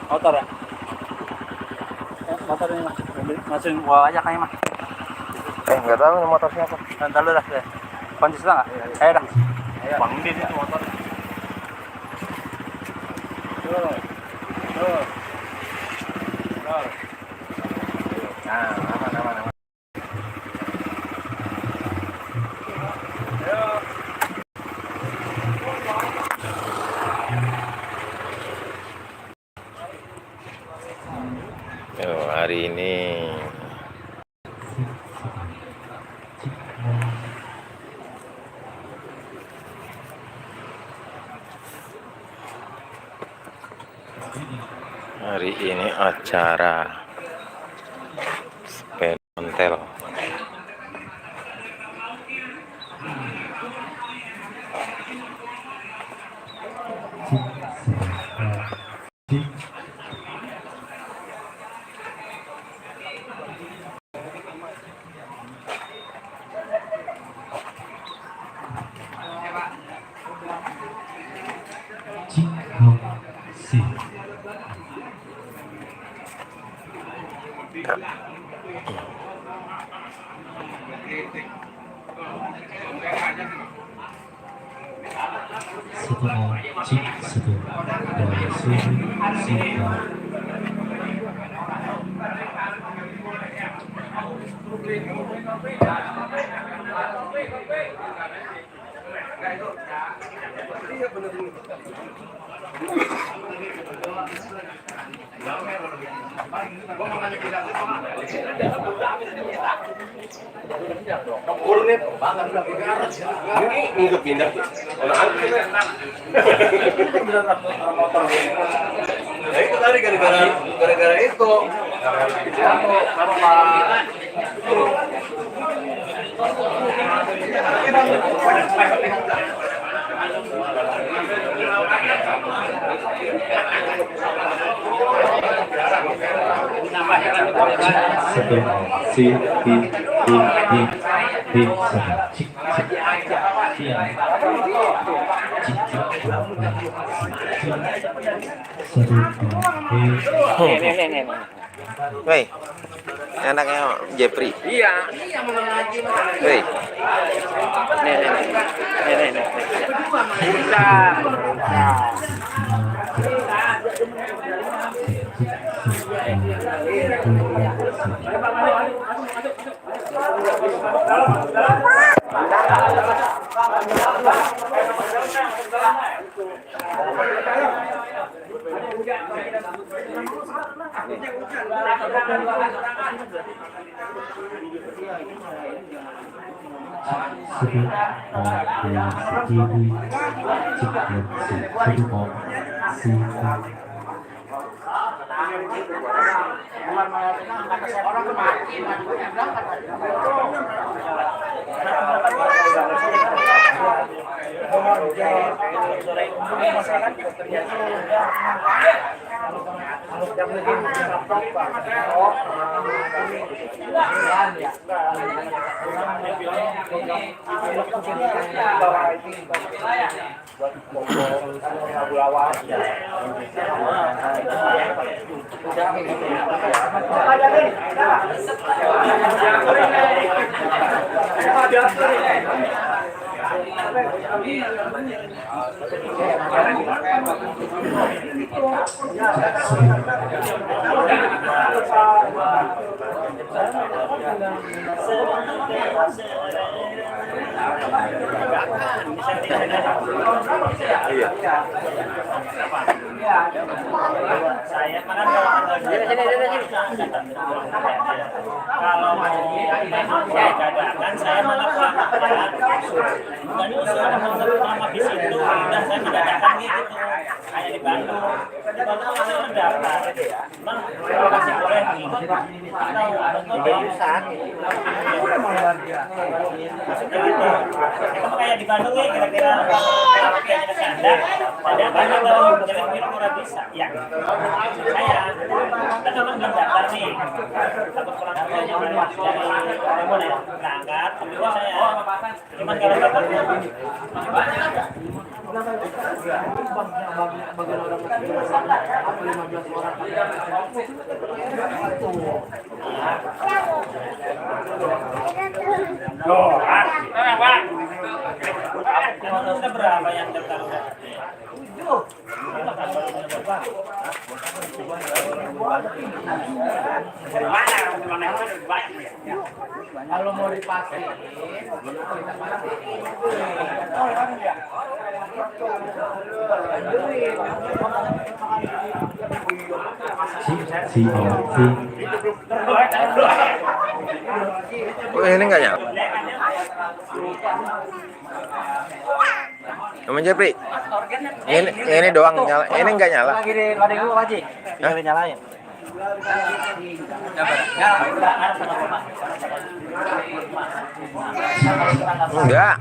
Motor ya? Motor ini mas, masukin bawa aja kayaknya mas. Nggak tahu ini motor siapa. Ntar lu dah, kunci setelah nggak? Ayo dah. Bang Din itu motor. Nah, aman. Hari ini acara sepeda ontel. Ini kepindah. Nah, itu tadi gara-gara itu. Woi, anaknya Jeffrey. Iya. Woi. Nih. kayak di Bandung nih kira-kira kayak kita candak ada banyak kalau jalan kurang bisa ya saya kita memang belum daftar nih takut pulang kerjanya dari Cirebon ya berangkat tapi saya cuman kalau daftar sudah berapa yang daftar udah? Kalau mau dipastiin, Oh, ini enggak nyala. Teman Jepri. Ini doang nyala. Ini enggak nyala. Lagi di lading gua Haji. Tinggal nyalain. Enggak.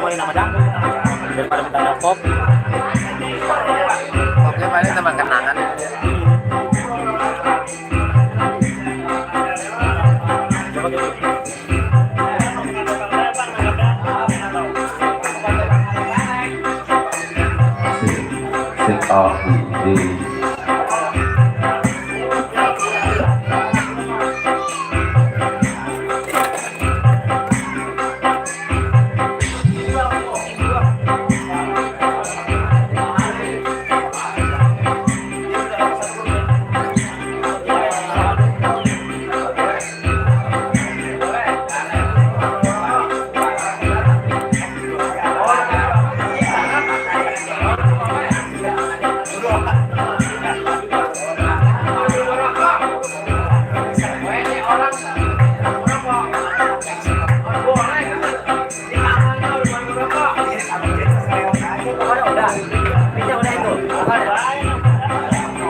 namain nama dangdut daripada minta nama pop. Oke, paling tambah kenangan. Coba gitu. Sit off di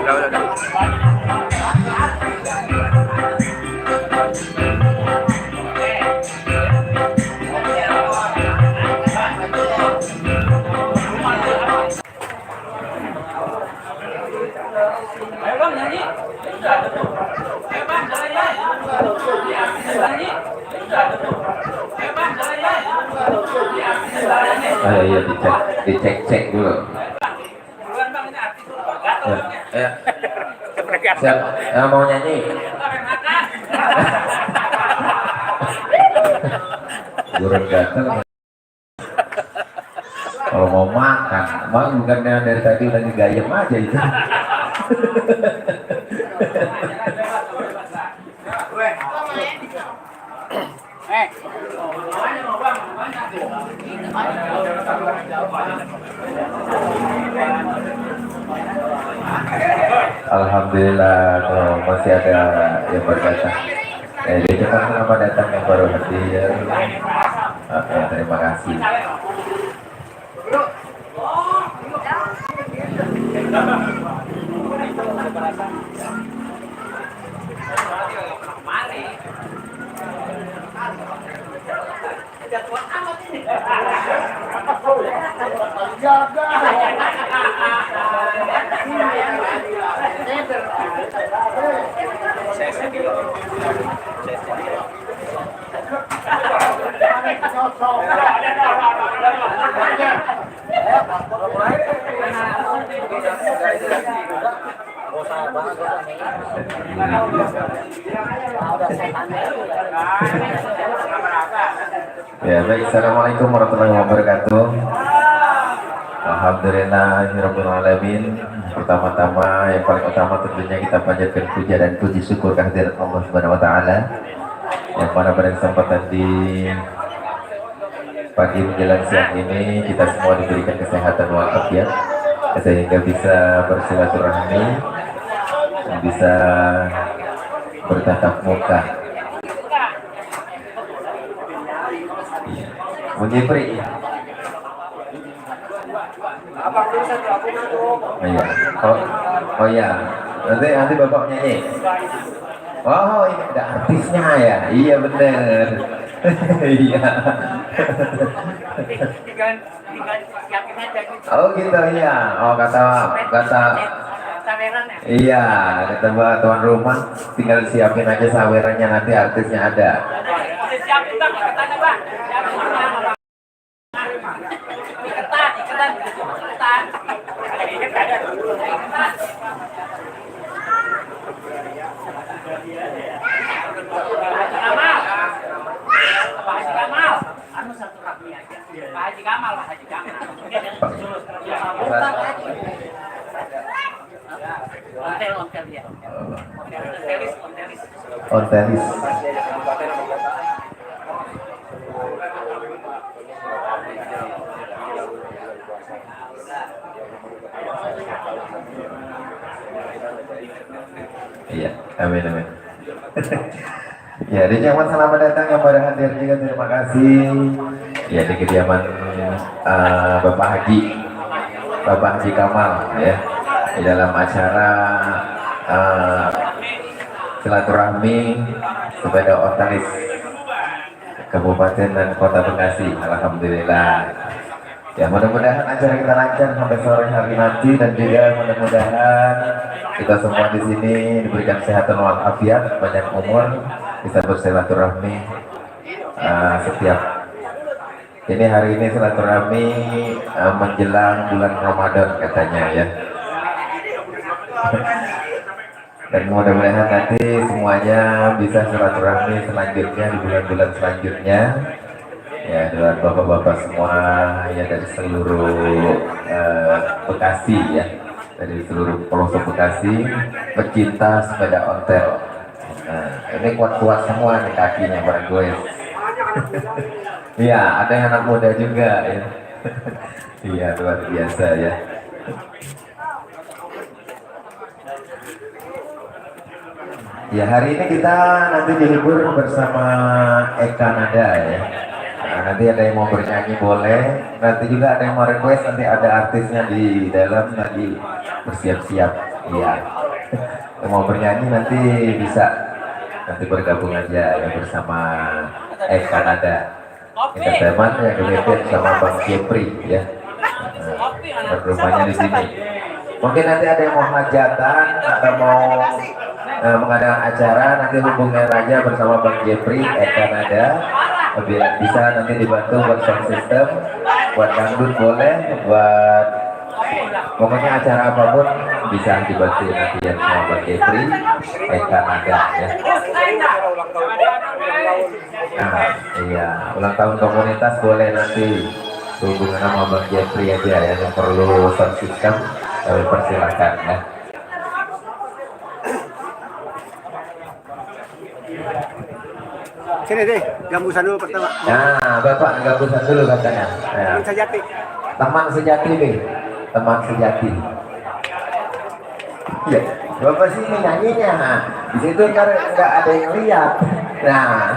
Udah. Ayo bang nyanyi. Ayo bang nyanyi. iya dicek dulu. Buruan bang ini artis dulu bang. Gatel Ya. Siap, mau nyanyi? Burung gatel. Kalau mau makan, bukannya dari tadi udah digayem aja itu. Alhamdulillah kalau masih ada yang berkata. Jadi selamat datang yang baru hadir. Terima kasih. Ya baik, assalamualaikum warahmatullahi wabarakatuh. Alhamdulillahirobbilalamin. Pertama-tama yang paling utama tentunya kita panjatkan puja dan puji syukur kehadirat Allah Subhanahu Wa Taala yang mana pada kesempatan di pagi menjelang siang ini kita semua diberikan kesehatan walafiat sehingga bisa bersilaturahmi, bisa bertatap muka. Menjipri. Iya. Oh iya. Nanti bapak nyanyi. Oh ini ada artisnya ya. Iya bener. Iya. Oh gitu iya. Oh kata. Iya, kata tuan rumah tinggal siapin aja sawerannya, nanti artisnya ada. Haji Kamal. Ontelis. Iya, amin. Ya, di Jaman selamat datang yang pada hadir juga, terima kasih. Ya, di kediaman Bapak Haji Kamal ya, di dalam acara silaturahmi sepeda Ontelis Kabupaten dan Kota Bekasi. Alhamdulillah. Ya, mudah-mudahan acara kita lancar sampai sore hari nanti, dan juga mudah-mudahan kita semua di sini diberikan kesehatan walafiat, banyak umur, bisa bersilaturahmi setiap. Ini hari ini silaturahmi menjelang bulan Ramadan katanya ya. Dan mudah-mudahan nanti semuanya bisa silaturahmi selanjutnya di bulan-bulan selanjutnya. Ya, dengan bapak-bapak semua ya dari seluruh Bekasi ya, dari seluruh pelosok Bekasi, pecinta sepeda ontel. Nah, ini kuat-kuat semua nih kakinya para gue. Iya, ada yang anak muda juga ya. Iya, luar biasa ya. Ya, hari ini kita nanti dihibur bersama Eka Nada ya. Nah, nanti ada yang mau bernyanyi boleh, nanti juga ada yang mau request, nanti ada artisnya di dalam lagi bersiap-siap. Iya. Yang mau bernyanyi nanti bisa, nanti bergabung aja ya bersama Eka Nada. Entertainment yang dipimpin sama Bang Jepri ya. Rumahnya di sini. Mungkin nanti ada yang mau hajatan atau mau mengadakan acara, nanti hubungi aja bersama Bang Jepri, Eka Nada. Bisa nanti dibantu buat sound system, buat dangdut boleh, buat pokoknya acara apapun bisa dibantu nanti yang sama Bang Jepri, Eka Nada ya. Nah, iya, ulang tahun komunitas boleh nanti hubungan sama Bang Jepri aja ya, yang perlu sound system kami persilakan ya. Sini deh, gambusan dulu pertama. Nah, Bapak gambusan dulu katanya. Ya. Teman sejati. Teman sejati nih, teman sejati. Iya, Bapak sini nyanyinya. Nah, di situ kan nggak ada yang lihat. Nah.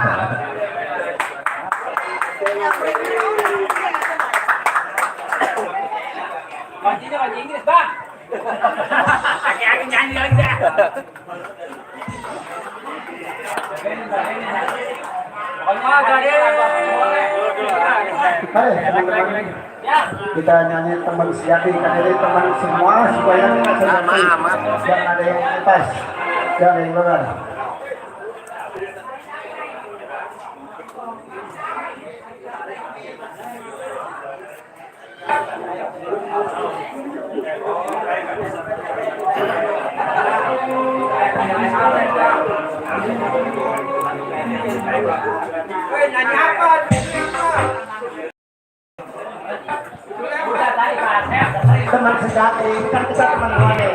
Kuncinya bahasa Inggris, Bang. Aki-aki nyanyi lagi dah. Hai teman-teman, kita nyanyi teman sejati, kan dari teman semua supaya kita sejati. Jangan ada yang lepas, jangan ada yang lengah. Nyanyi apa? Teman sejati, kan kita teman wadah.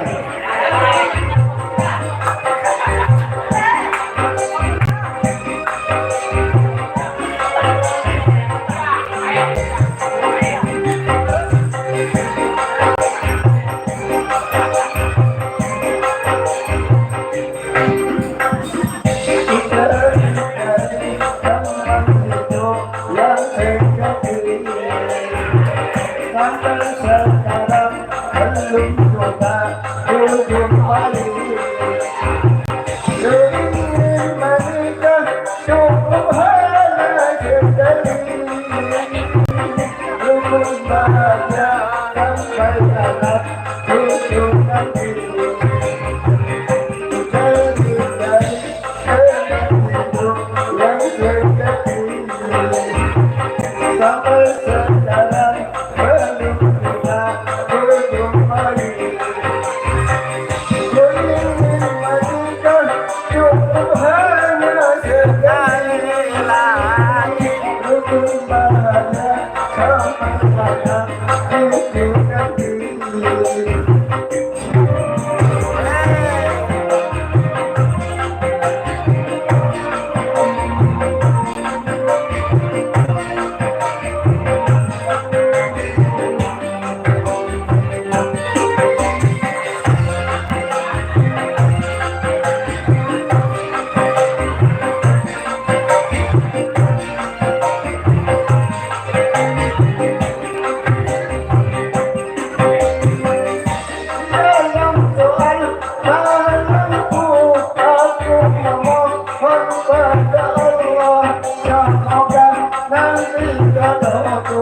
jodohku,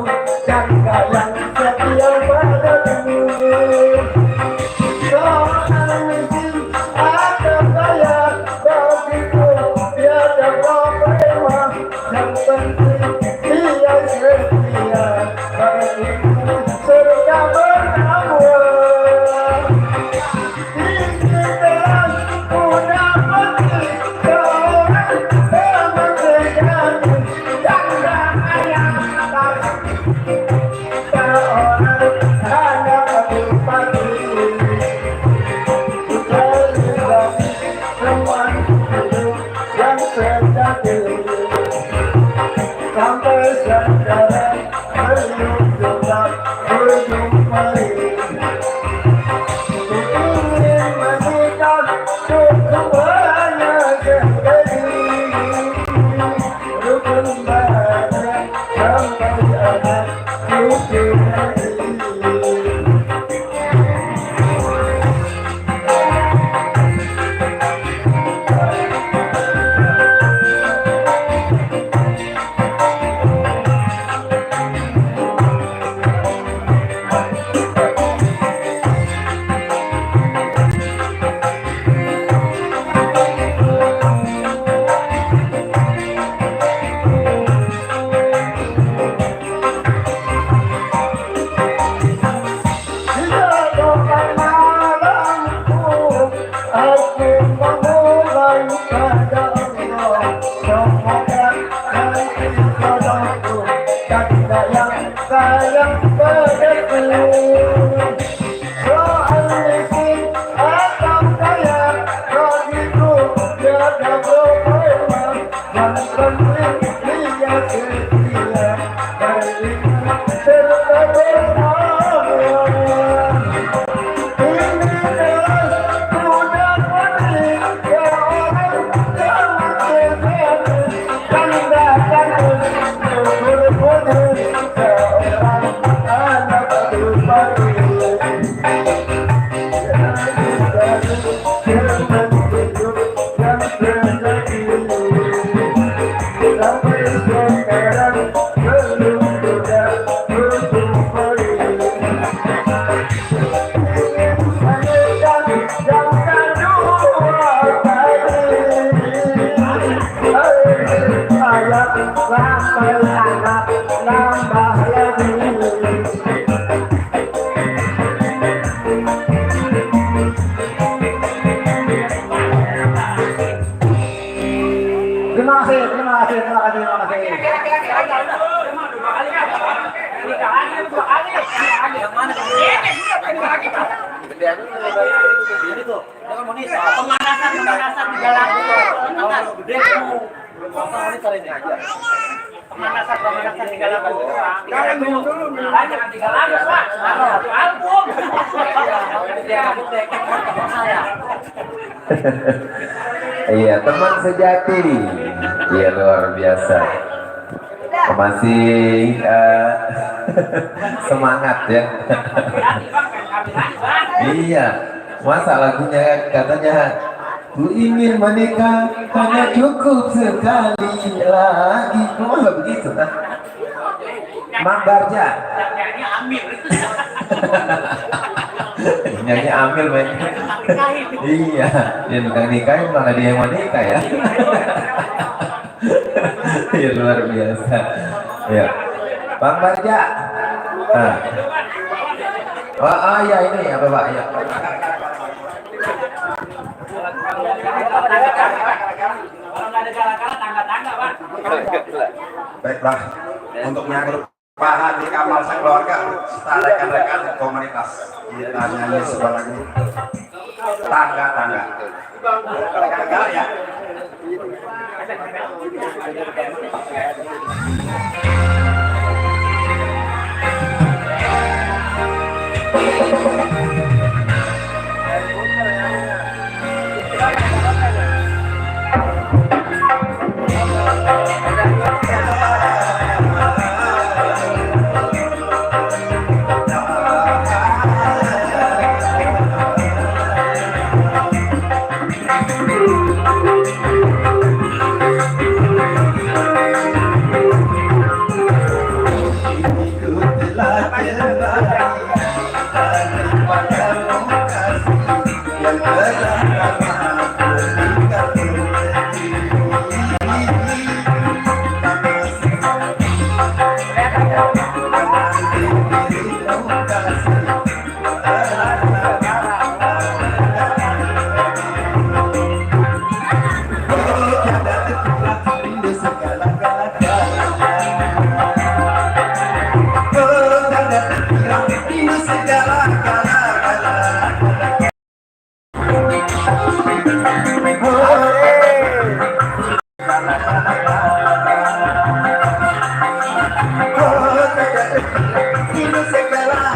janda yang setia padaku. Soal miskin atau kaya, bagiku tiada problema. Yang penting dia setia bagiku serta bernama. Ingin ku dapati seorang teman sejati, janda kaya seorang anak bupati. Teman hidup yang sejati, sampai sekarang belum juga berjumpa. Ingin menikah cukup banyak sekali, rukun bahagia sampai anak cucu nanti. Sayang padaku, soal miskin atau kaya, bagiku tiada problema. Yang penting dia setia bagiku serta bernama. Ini terus ku dapati seorang teman sejati, janda kaya berputih, seorang anak bupati. Teman hidup yang sejati, sampai sekarang belum juga berjumpa. Ingin menikah jangan dua kali, ayat sampai anak nambah lagi. Terima kasih, terima kasih, terima kasih, terima kasih. Pemanasan di jalan. Pemanasan di jalan. Jangan dulu. Jangan tiga lagu, Pak. Satu album. Iya, teman sejati. Iya, luar biasa. Masih semangat ya. Iya, masa lagunya katanya ku ingin menikah hanya cukup sekali lagi. Masa begitu kan? Mang Barja. Nyanyi Amil men. Iya, dia bukan nikah malah dia yang mau nikah ya. Iya, luar biasa. Ya, Bang Barja. Nah. Oh ya ini apa Pak ya. Baiklah, untuk menyambut Pak Hadi Kamal sekeluarga, serta rekan-rekan komunitas, kita nyanyi sebuah lagu tangga-tangga. Rekan-rekan ya. Ini segala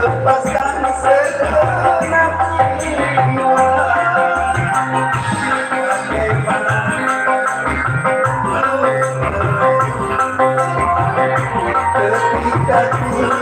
lepaskan segenap jiwa. Ketika ku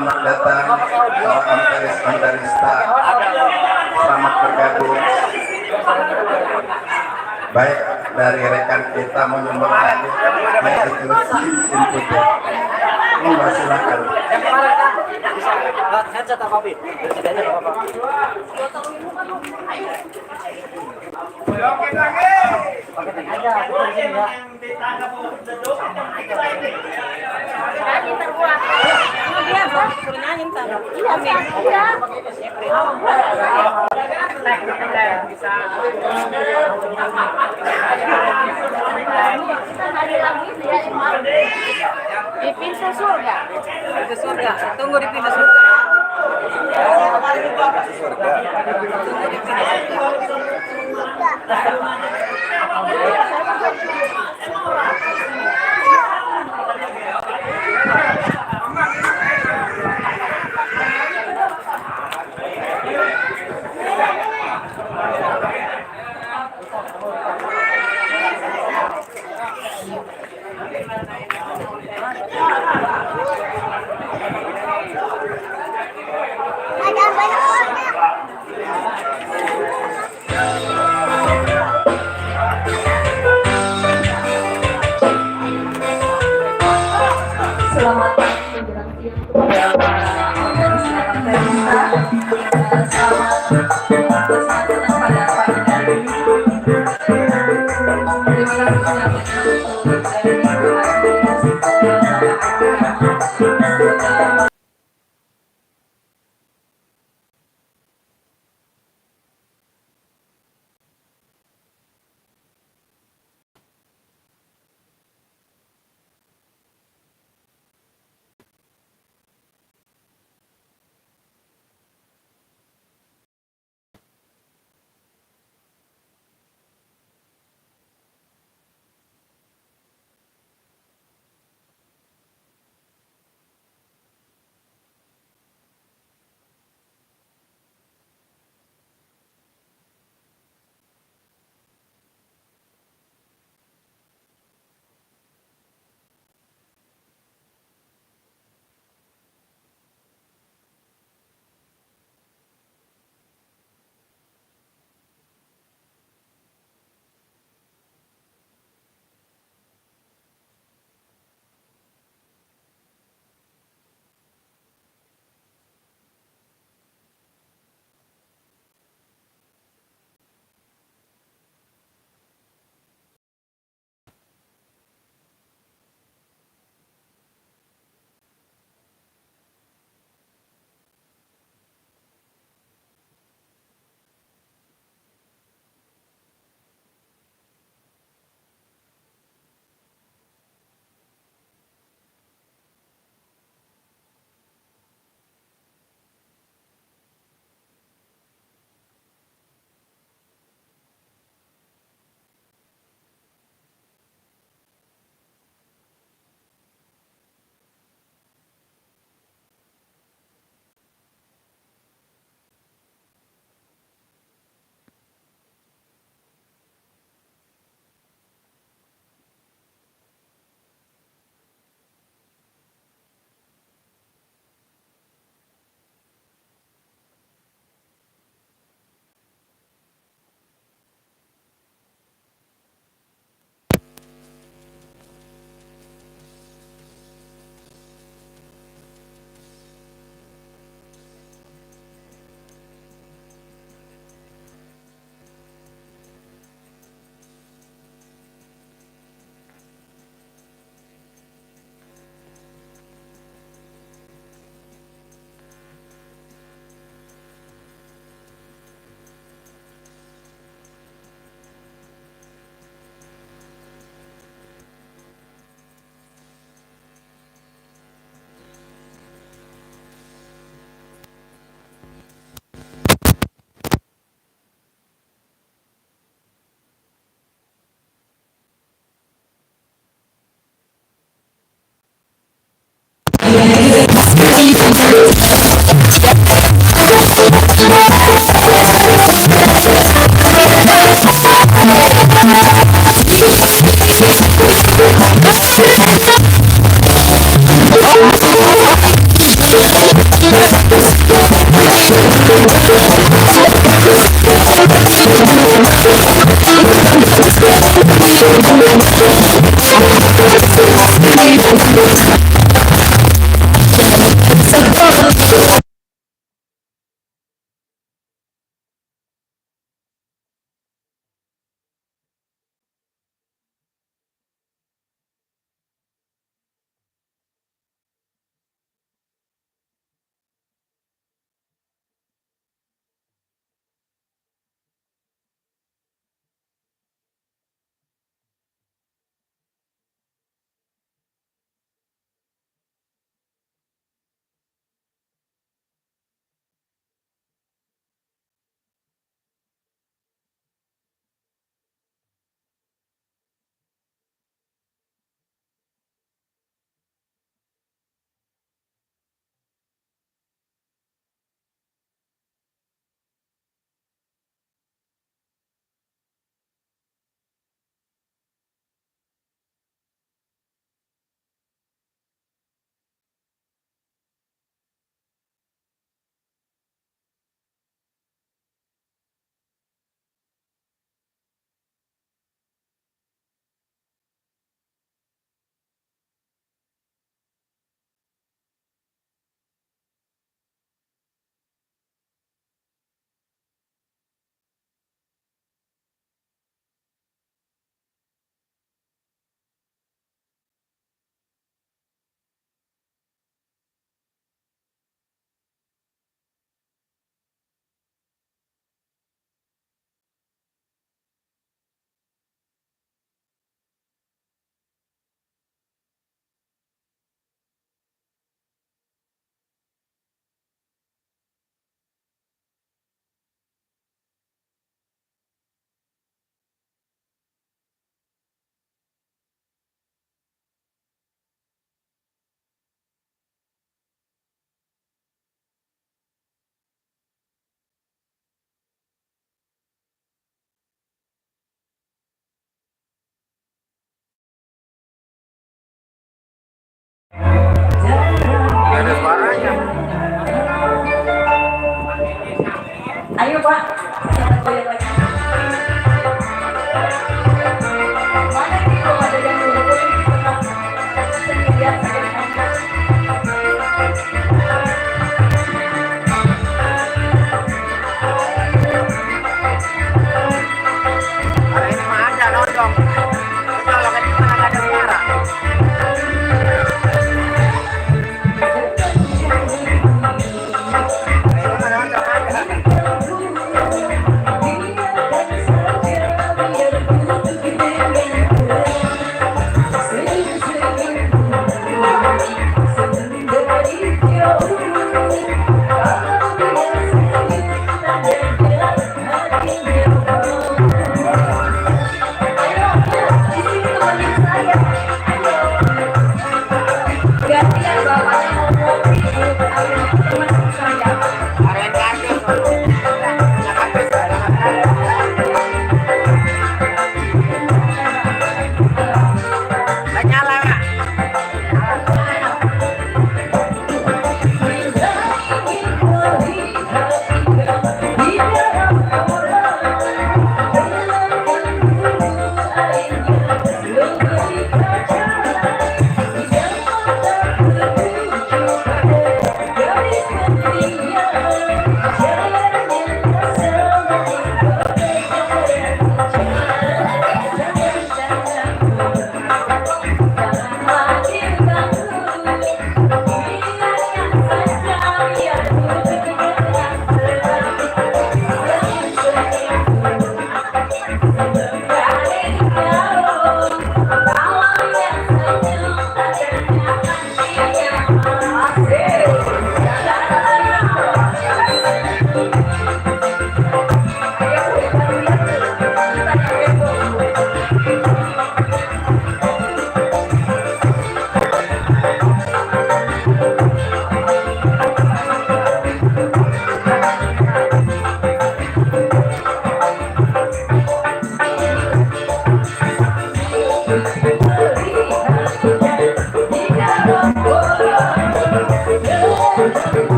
selamat datang para antarista, selamat bergabung. Baik dari rekan kita menyemangati yaitu inputnya. Monggo silakan. Headset apa, Pi? Headset apa? Di pintu surga. Pintu surga. Tunggu di pintu surga. Ada banyak orang. Selamat pagi menjelang siang kepada para organisator Perista. Selamat datang pada pagi hari ini. Terima kasih sudah menonton dari Ibu Agnes dan Bapak Agnes.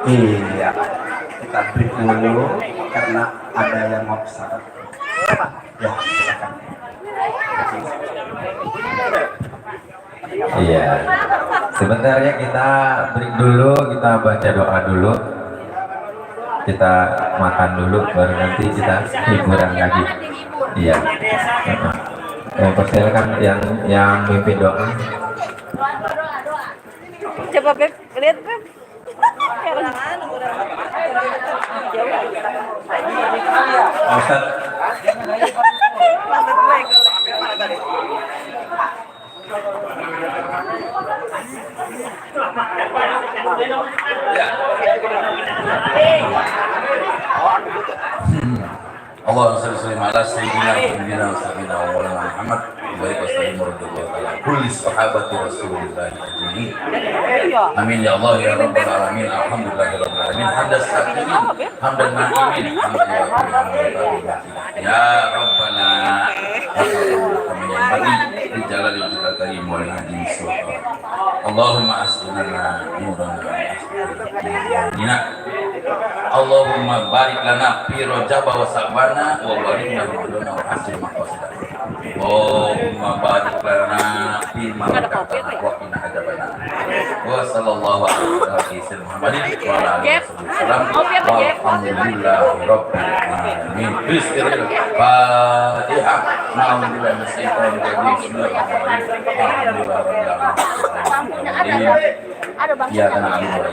Iya, kita break dulu karena ada yang mau pesan. Ya, silakan. Iya. Sebenarnya kita break dulu, kita baca doa dulu. Kita makan dulu, baru nanti kita hiburan lagi. Iya. Persilakan yang mimpin doa. Coba Beb, lihat Beb. Ustaz. Allahumma shalli ala sayyidina wa maulana Muhammad wa barik wa sallim ala kulli sahabati Rasulillah ajmain. Amin ya Allah ya rabbal alamin. Alhamdulillahi rabbil alamin. Hamdan syakirin, hamdan na'imin, ya rabbana kami yang bagi di jalan yang kita karim wa hadin sultan. Allahumma aslinana nurana Allahumma barik lana fi Rajab wa Sa'bana wa barik lana Ramadana wa hasil maqasidana. Allahumma barik lana fi malakatana wa qina adabana. Wa sallallahu alaihi wasallam Muhammadin wa ala alihi wasallam. Walhamdulillahi rabbil alamin. Bismillahirrahmanirrahim. Fatihah. Alhamdulillah masyaitanir rajim. Bismillahirrahmanirrahim. Alhamdulillah. Ya karena Allah ya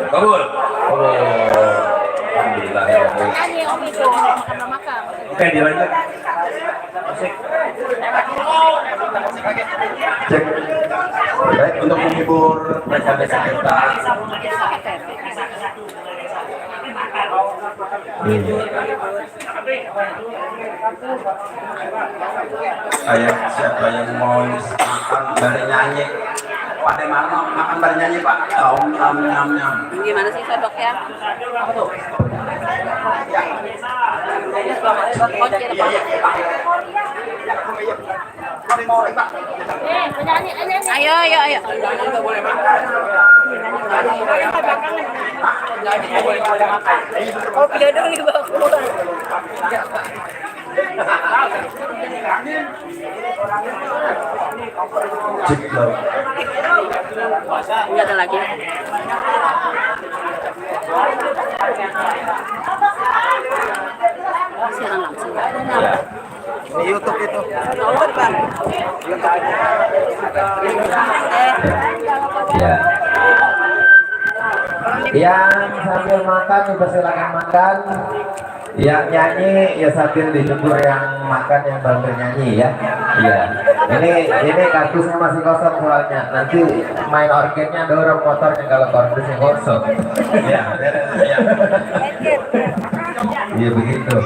kabul. Alhamdulillah ya Allah. Oke, dilanjut. Cek. Baik, untuk menghibur mereka-mereka kita. Siapa yang mau makan dari nyanyi? Pada mana makan dari nyanyi Pak? Nyam. Gimana sih sodoknya? Apa tuh? Ayo. Oh, video dong di bawah. Enggak ada lagi. Siaran langsung. Di YouTube itu. Ya. Yang sambil makan dipersilakan makan. Yang nyanyi ya sambil dijemur, yang makan yang bantu nyanyi ya. Iya. Ini kardusnya masih kosong soalnya. Nanti main organnya dorong motornya kalau kardusnya kosong. Ya. Iya begitu.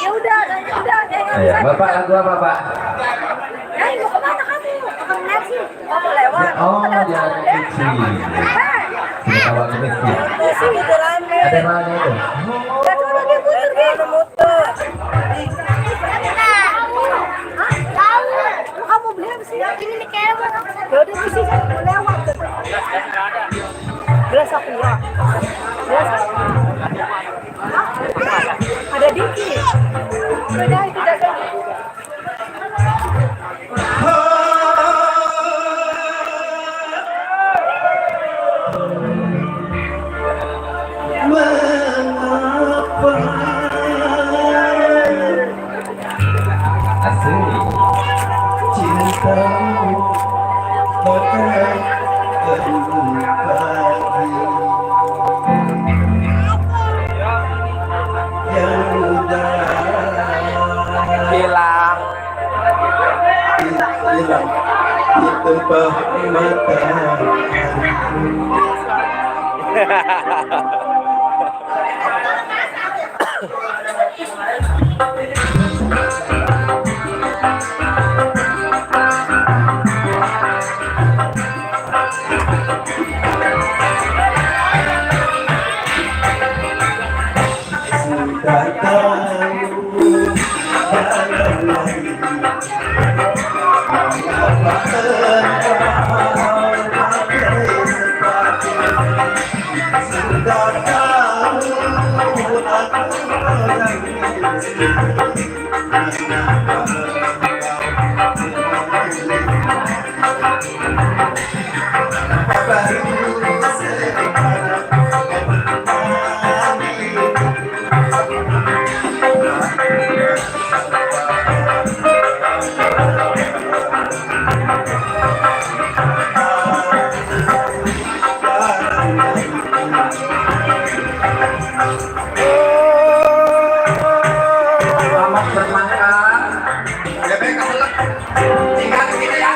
Ya udah. Ya, Bapak lagu apa Pak? Mau kemana kamu? Ke Messi. Mau lewat. Oh, jalan kecil. Sudah awal kecil. Messi gitu rame. Ada yang lain itu? Muter. Kamu beli apa sih? Ini nih kayak apa? Ya udah sih lewat. Gelas aku ya. Ada dikit. Udah itu dagang. Asli. Cintamu bakal terbagi. Selamat bermakan. Ya baik kebelet. Tinggal begini ya.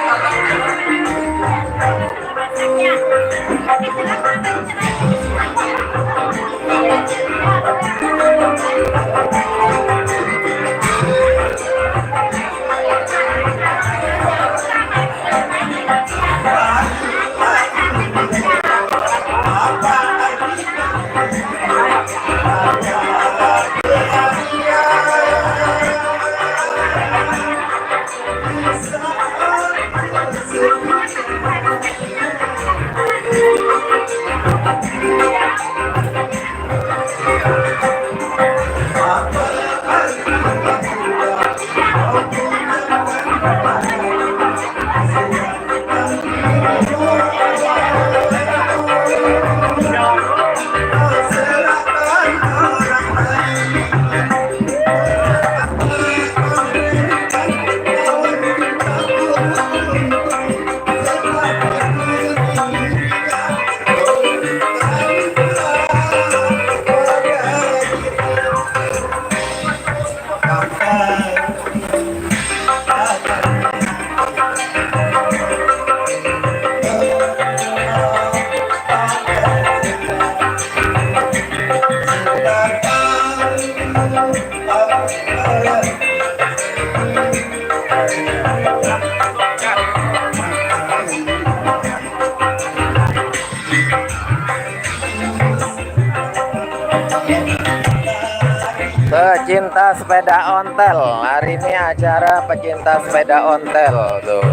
Pecinta sepeda ontel, hari ini acara pecinta sepeda ontel tuh.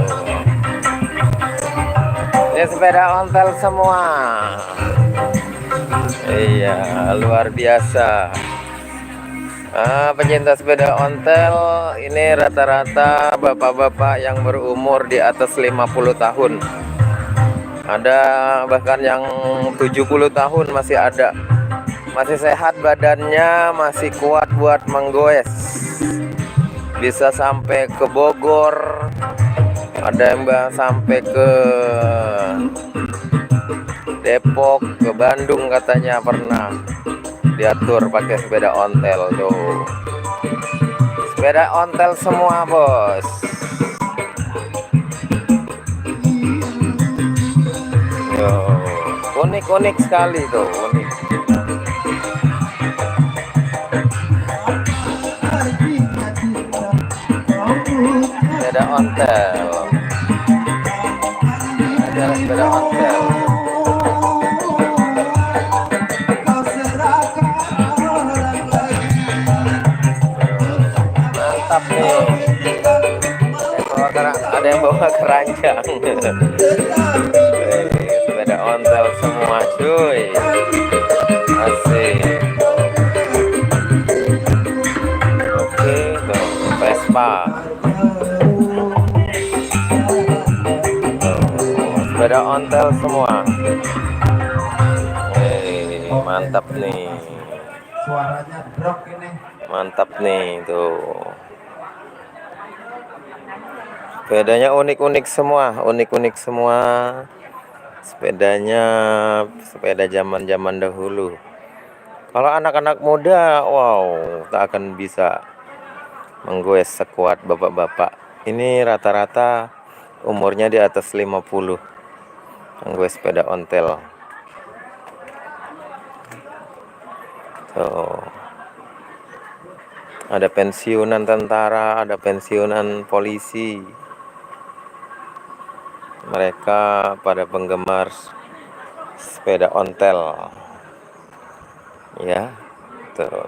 Ini sepeda ontel semua. Iya, luar biasa. Pecinta sepeda ontel ini rata-rata bapak-bapak yang berumur di atas 50 tahun. Ada bahkan yang 70 tahun masih ada. Masih sehat badannya, masih kuat buat menggoes. Bisa sampai ke Bogor, ada yang sampai ke Depok, ke Bandung katanya pernah diatur pakai sepeda ontel tuh. Sepeda ontel semua bos. Yo, unik-unik sekali tuh, unik. Sepeda ontel, ada sepeda ontel. Mantap nih. Ada yang bawa keranjang. Sepeda ontel semua cuy. Asik. Oke, tuh Vespa. Sepeda ontel semua. Mantap nih. Suaranya drop ini. Mantap nih tuh. Sepedanya unik-unik semua, unik-unik semua. Sepedanya sepeda zaman-zaman dahulu. Kalau anak-anak muda, wow, tak akan bisa menggoes sekuat bapak-bapak. Ini rata-rata umurnya di atas 50 yang gue sepeda ontel. Tuh. Ada pensiunan tentara, ada pensiunan polisi. Mereka pada penggemar sepeda ontel. Ya, tuh.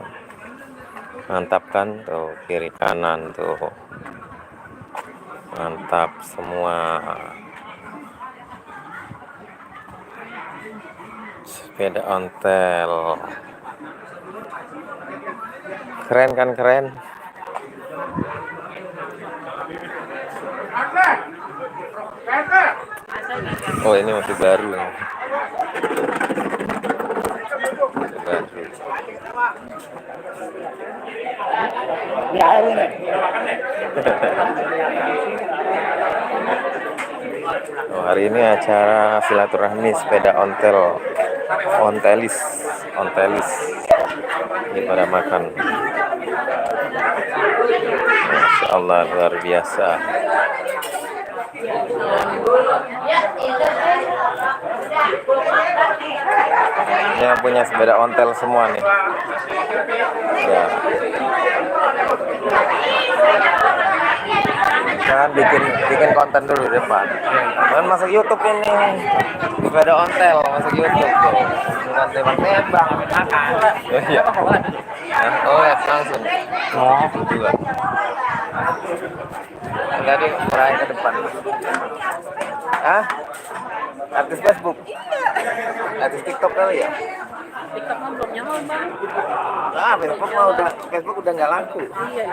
Mantap kan? Tuh, kiri kanan tuh. Mantap semua. Sepeda ontel. Keren kan, keren. Oh, ini masih baru ya. Oh, hari ini acara silaturahmi sepeda ontel, ontelis ini pada makan. Masya Allah, luar biasa. Ini yang punya sepeda ontel semua nih. Ya. Kan bikin konten dulu depan. Kan masuk YouTube ini. Sepeda ontel masuk YouTube tuh. Bukan tembak-tembak. Iya. Oh, ya, langsung. Oh, juga. Tadi meraih ke depan. Hah? Artis Facebook? Artis TikTok kali ya? TikTok mah belum nyaman, Bang. Ah, Facebook udah nggak laku. Iya.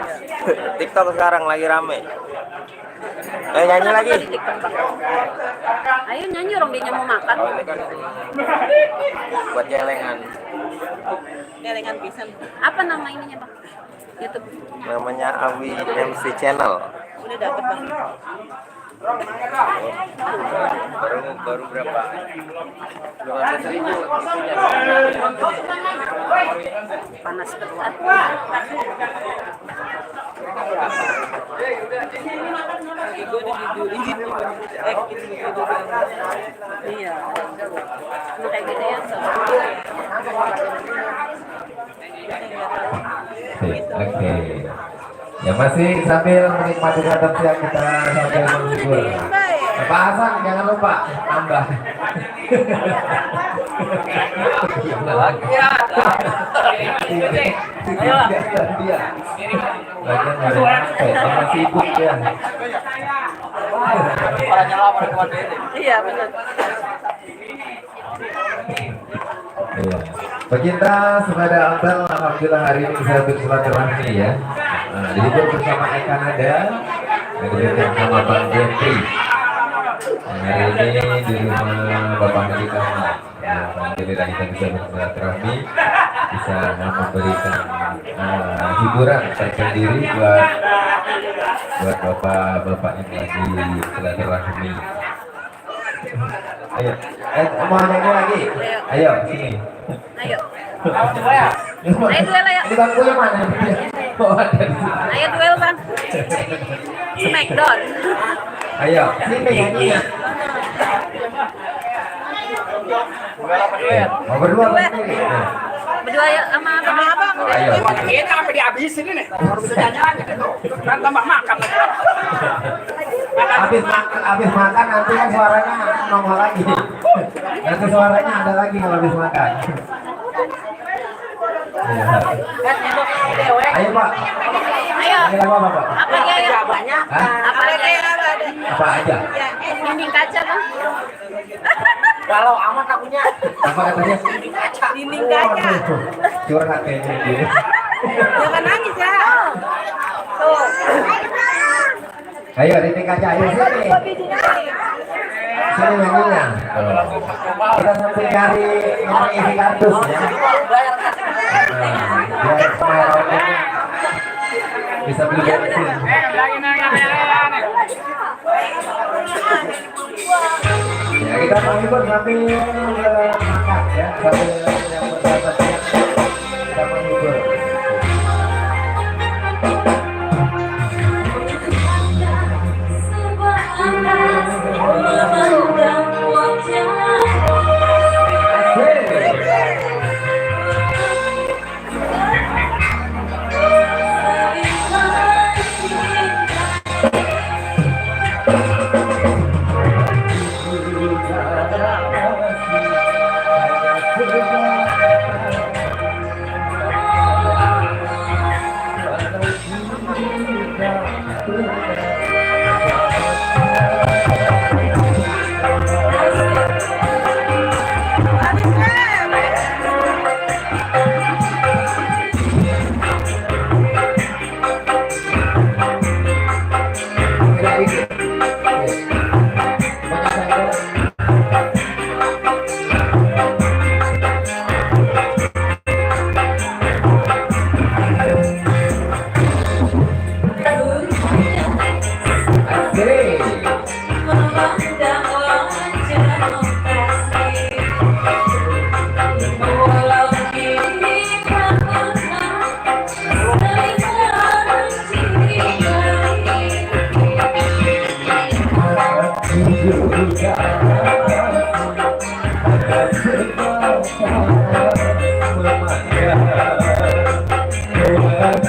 TikTok sekarang lagi rame. Nyanyi lagi. TikTok, Bang. Ayo nyanyi orang dia mau makan. Oh, ini kan buat jelengan. Jelengan pisan. Apa nama ininya, Bang? YouTube. Namanya Awi MC Channel. Udah dapat, Bang. Baru berapa? 15.000 isinya. Panas keluar. Iya. Lu kayak gitu ya. Oke. Ya masih sambil menikmati santap siang kita sambil menghibur. Pak Hasan jangan lupa tambah. Lagi ya. Dia. Bagian sibuk ya. Orangnya lama kemarin. Iya, benar. Iya. Pecinta sepeda ontel, alhamdulillah hari ini bisa bersilaturahmi ya. Nah, dihibur bersama Eka Nada, dan sama Bang Jeffrey. Hari ini di rumah Bapak Haji Kamal. Alhamdulillah kita bisa bersilaturahmi, bisa memberikan hiburan tersendiri buat bapak-bapak yang lagi silaturahmi. Ayo, mau nyanyi lagi? Ayo, sini. Ayo. Ayo. Ayo duel ayo. Ini bangkunya mana? Oh, ada di sini. Ayo duel, Bang. Smackdown. Ayo, sini nyanyinya. Mau berdua apa sendiri? Berdua ya sama abang. Ayo. Kita sampai dihabisin ini. Harus bisa nyanyi lagi gitu. Kan tambah makan lagi. Habis makan nanti kan suaranya nongol lagi. Nanti suaranya ada lagi kalau habis makan. Iya. Ayo Pak. Ayo. Ini apa Pak? Apa ya ya? Banyak. Hah? Apa aja? Apa aja? Dinding kaca, Bang. Kalau amat akunya. Apa katanya? Dinding kaca. Curhat kayaknya gitu. Jangan nangis ya. Tuh. Ayo di kaca ayo sini. Sini nyanyinya. Kita sambil cari nomor isi kartus ya. Biar semua orang bisa beli bensin. Ya kita menghibur sambil makan ya, sambil yang bersahabat ya. Kita menghibur. Subhanallah.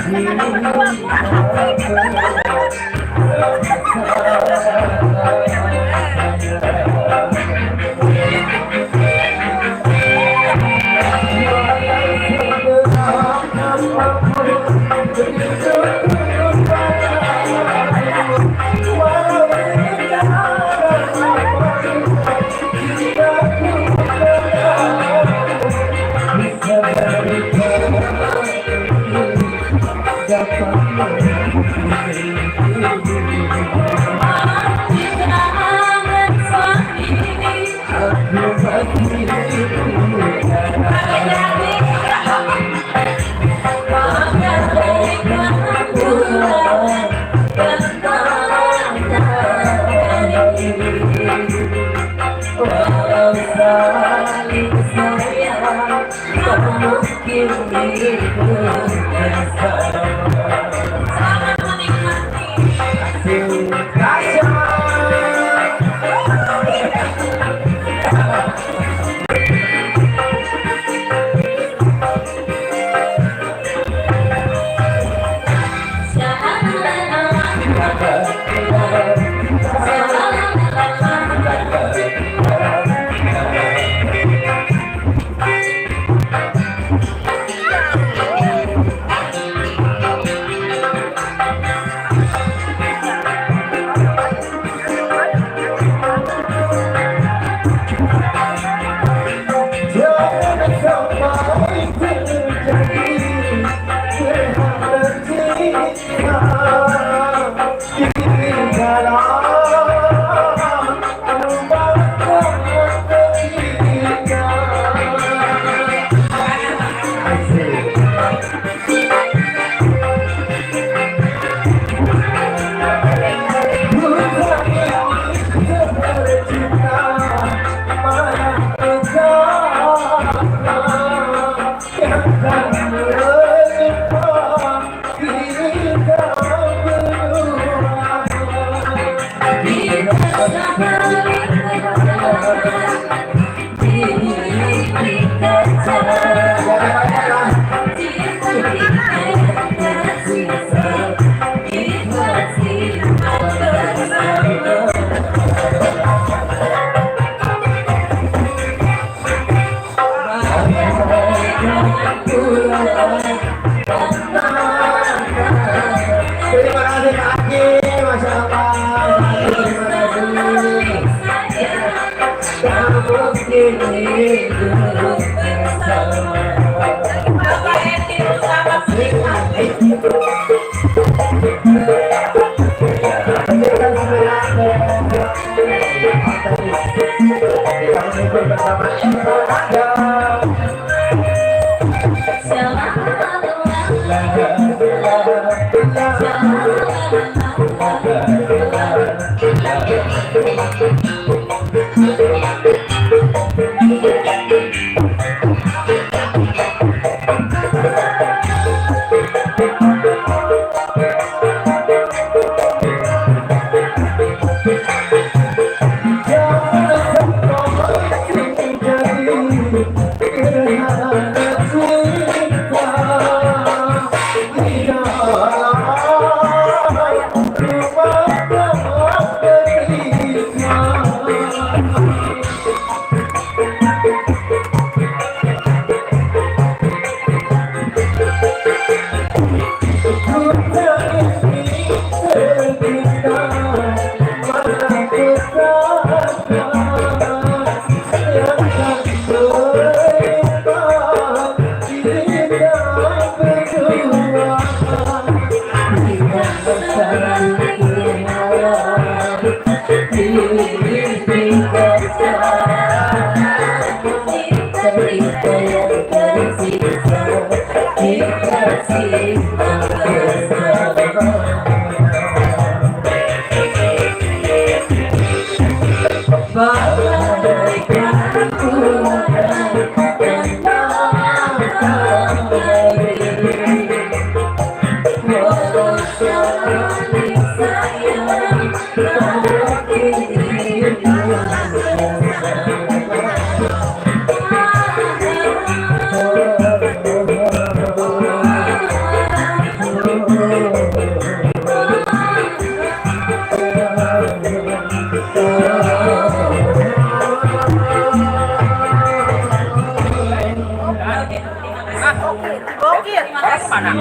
Terima kasih.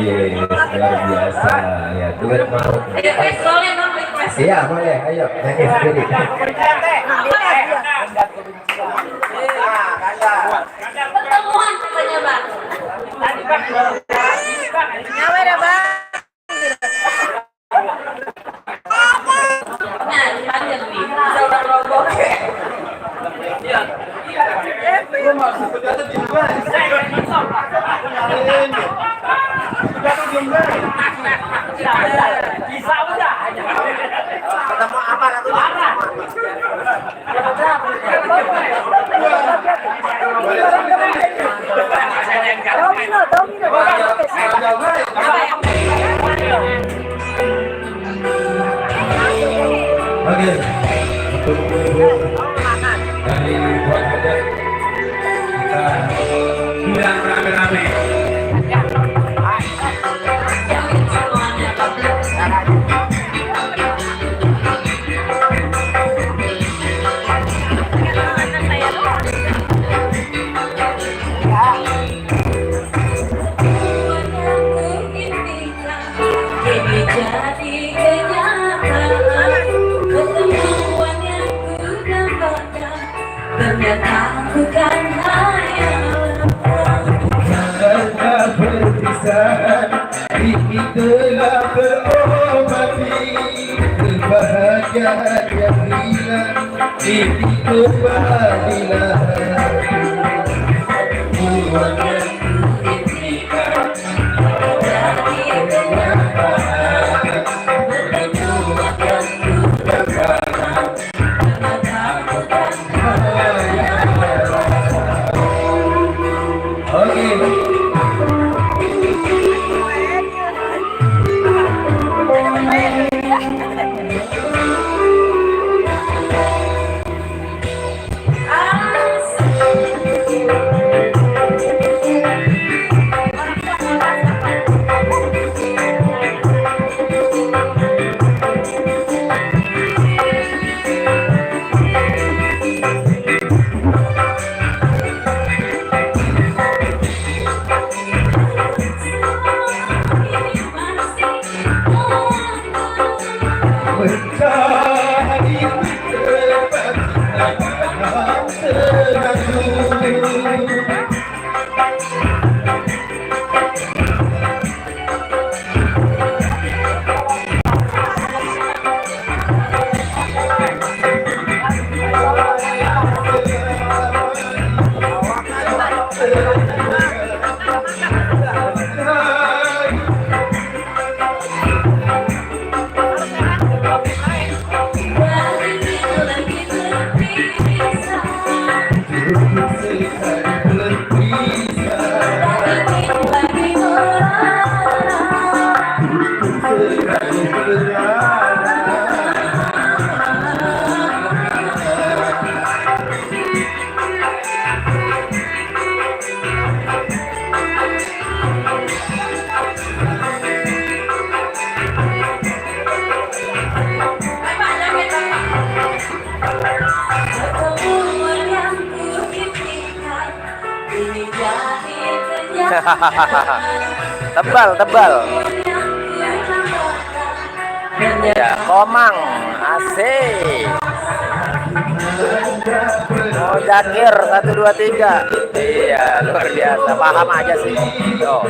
luar biasa. Ya, Tuhan mau. Request boleh dong request. Iya, boleh. Ayo, nyanyi sendiri. Pertemuan katanya bang. Nyawa dah bang. Nah, dipanggil nih. Saudara rombong. Bisa udah. Ketemu apa lagi? Oke. Untuk dari buat kita bilang rame-rame. Kini jadi kenyataan, pertemuan yang ku dapatkan ternyata bukan hayalan. Karena perpisahan ini telah berobati kebahagiaan yang hilang ini kembalilah buat yang kuimpikan jadi kenyataan pertemuan yang ku dapatkan ternyata bukan hayalan. Oke. Mencari tempat yang tergantung. Tebal. Ya, Komang, asik. Oh, Jakir 1 2 3. Iya, luar biasa. Paham aja sih. Tuh.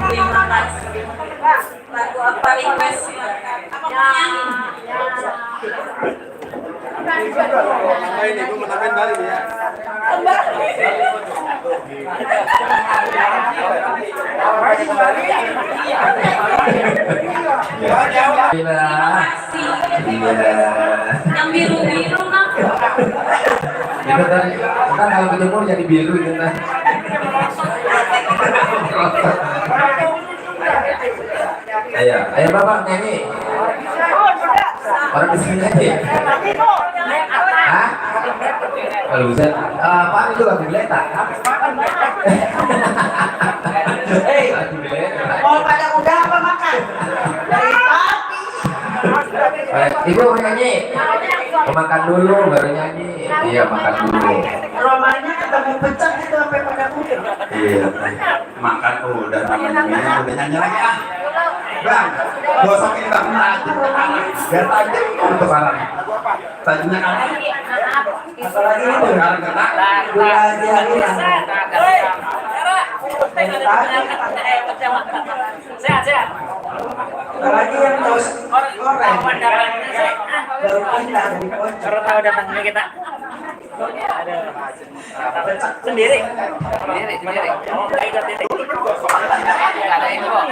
Terima kasih. Lagu apa request? Yang biru-biru nak. Itu tadi, kan kalau ketemu jadi biru itu kan. Ayo bapak nyanyi. Orang di sini aja. Hah? Kalau bisa, apa itu lagu geletak? Lagu geletak. Mau pada udah apa makan? Dari pagi. Ibu mau nyanyi? Mau makan dulu baru nyanyi. Iya makan dulu. Romanya ketemu pecah itu sampai pada kudir. Iya. Makan udah namanya udah nyanyi lagi ah. Bang, gosokin bang. Biar tajam untuk barang. Tajamnya kan. Apalagi itu. Sekarang kena. Dua aja Sehat-sehat. apalagi yang terus goreng. Baru pindah dari pojok. Kalau tahu datangnya kita. Ada. Sendiri. Oh, nggak ikut ini. Nggak ada ini kok.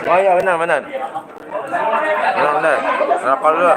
Oh iya benar benar. Benar. Rapal dulu.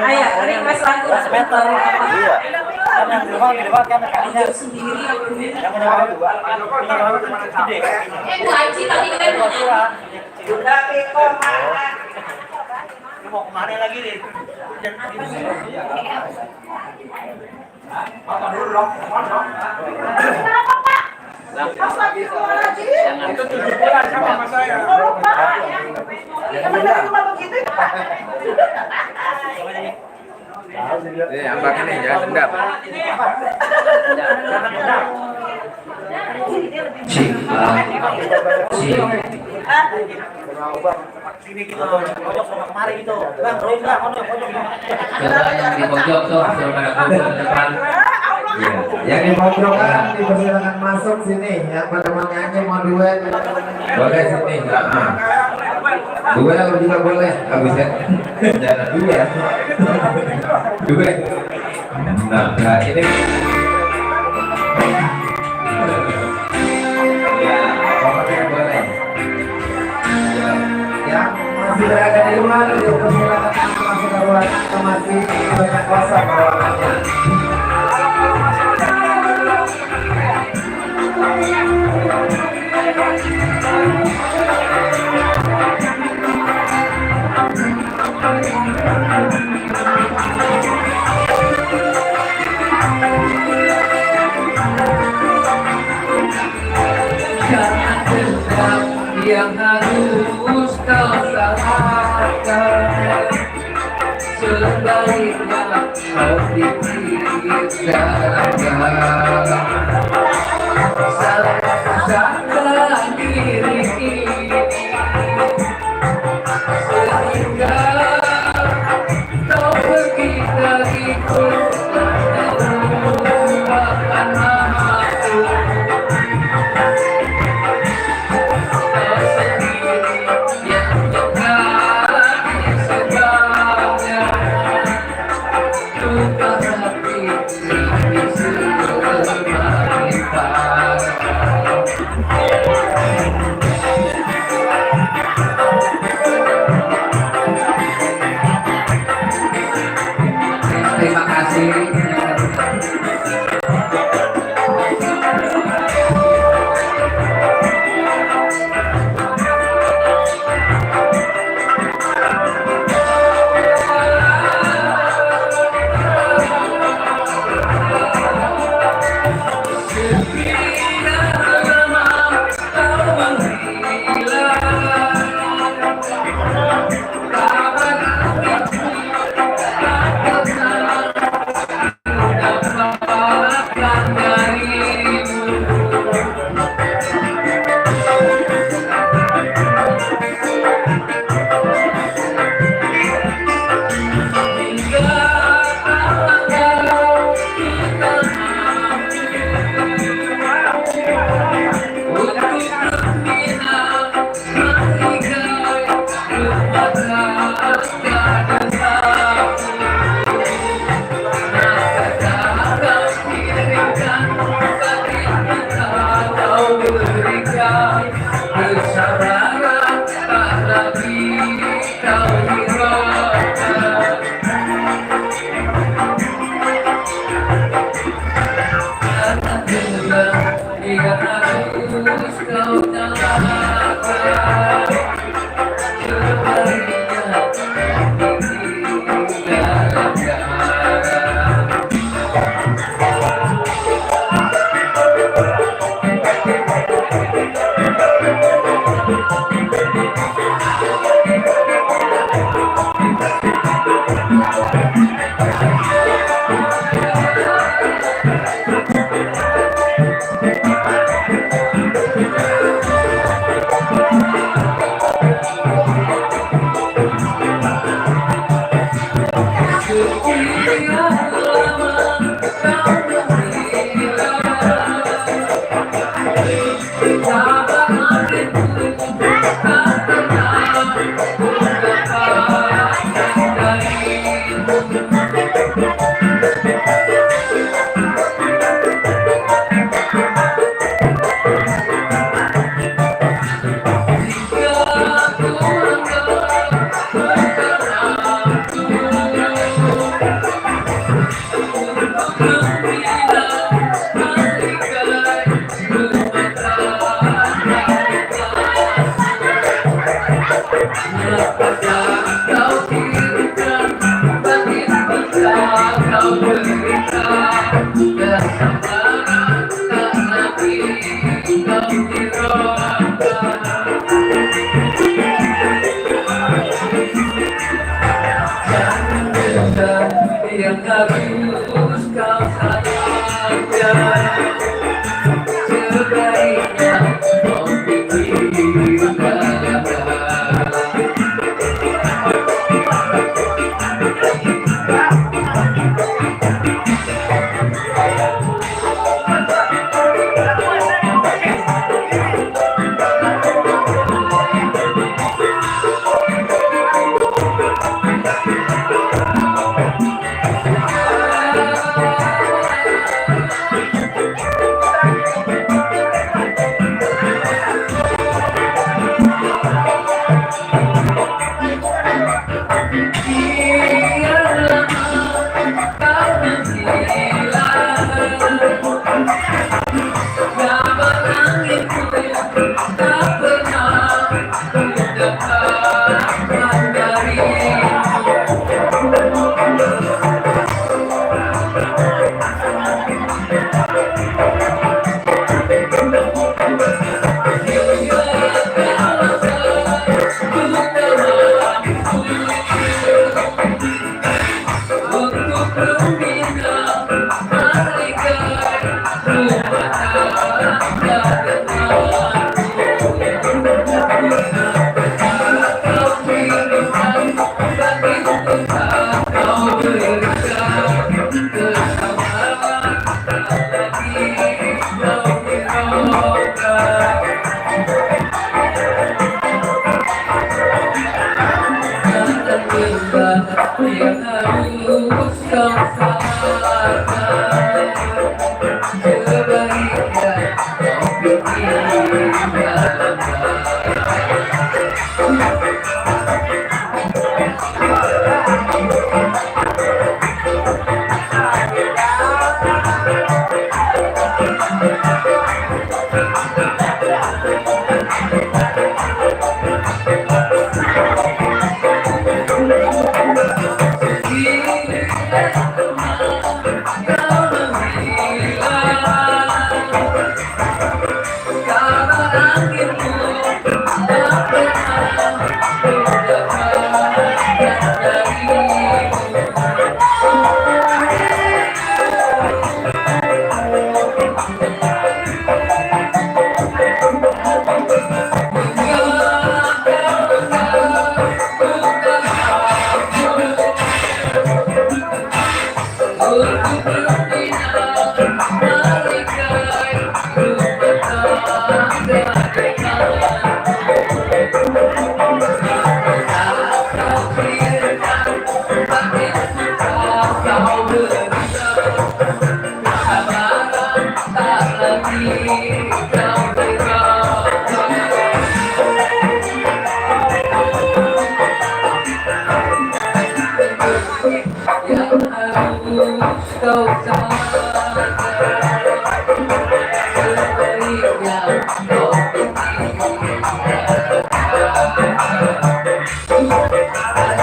Ayo, request lagu sebentar. Iya. Karena yang di depan kan kalinya Sendiri aku. yang punya orang dua. Punya orang gede. Bu Aji tadi kan mau nyanyi. Lu mau kemana lagi nih? Itu 7 bulan sama saya. Ambak ini jangan dendam. Sini gitu, pojok sama kemari gitu. Bang, rolling bang, pojok. Coba yang di pojok tuh hasil pada kumpul ke depan. Ya. Yang di pojokan dipersilakan masuk sini. Yang pada mau nyanyi mau duet boleh sini. Duet juga boleh. Bagus ya. Jangan duet. Duet. Nah ini. Ya, pokoknya boleh. Yang masih berada di luar, dipersilakan masuk ke ruangan atau masih banyak kosong ruangannya. Jangan dendam yang harus kau salahkan. Sebaiknya kau pikirkan. Salahkan diri sehingga kau pergi dariku dan melupakan namaku. kau dirikan batin kita kau berikan kesabaran tak lagi kau hiraukan jangan dendam yang harus kau sayangkan sebaiknya kau pikirkan yang harus kau salahkan sebaiknya kau pikirkan kau salahkan sebaiknya kau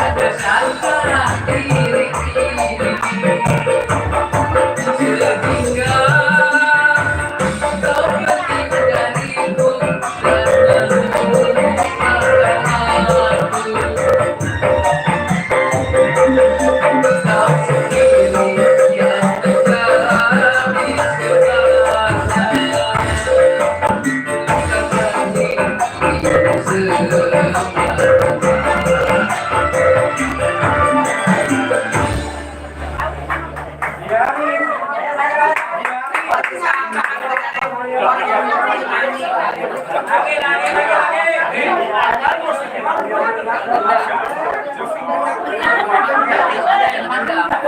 ada antara diri sehingga kau penting dariku dan melupakan aku kau sendiri yang menjalani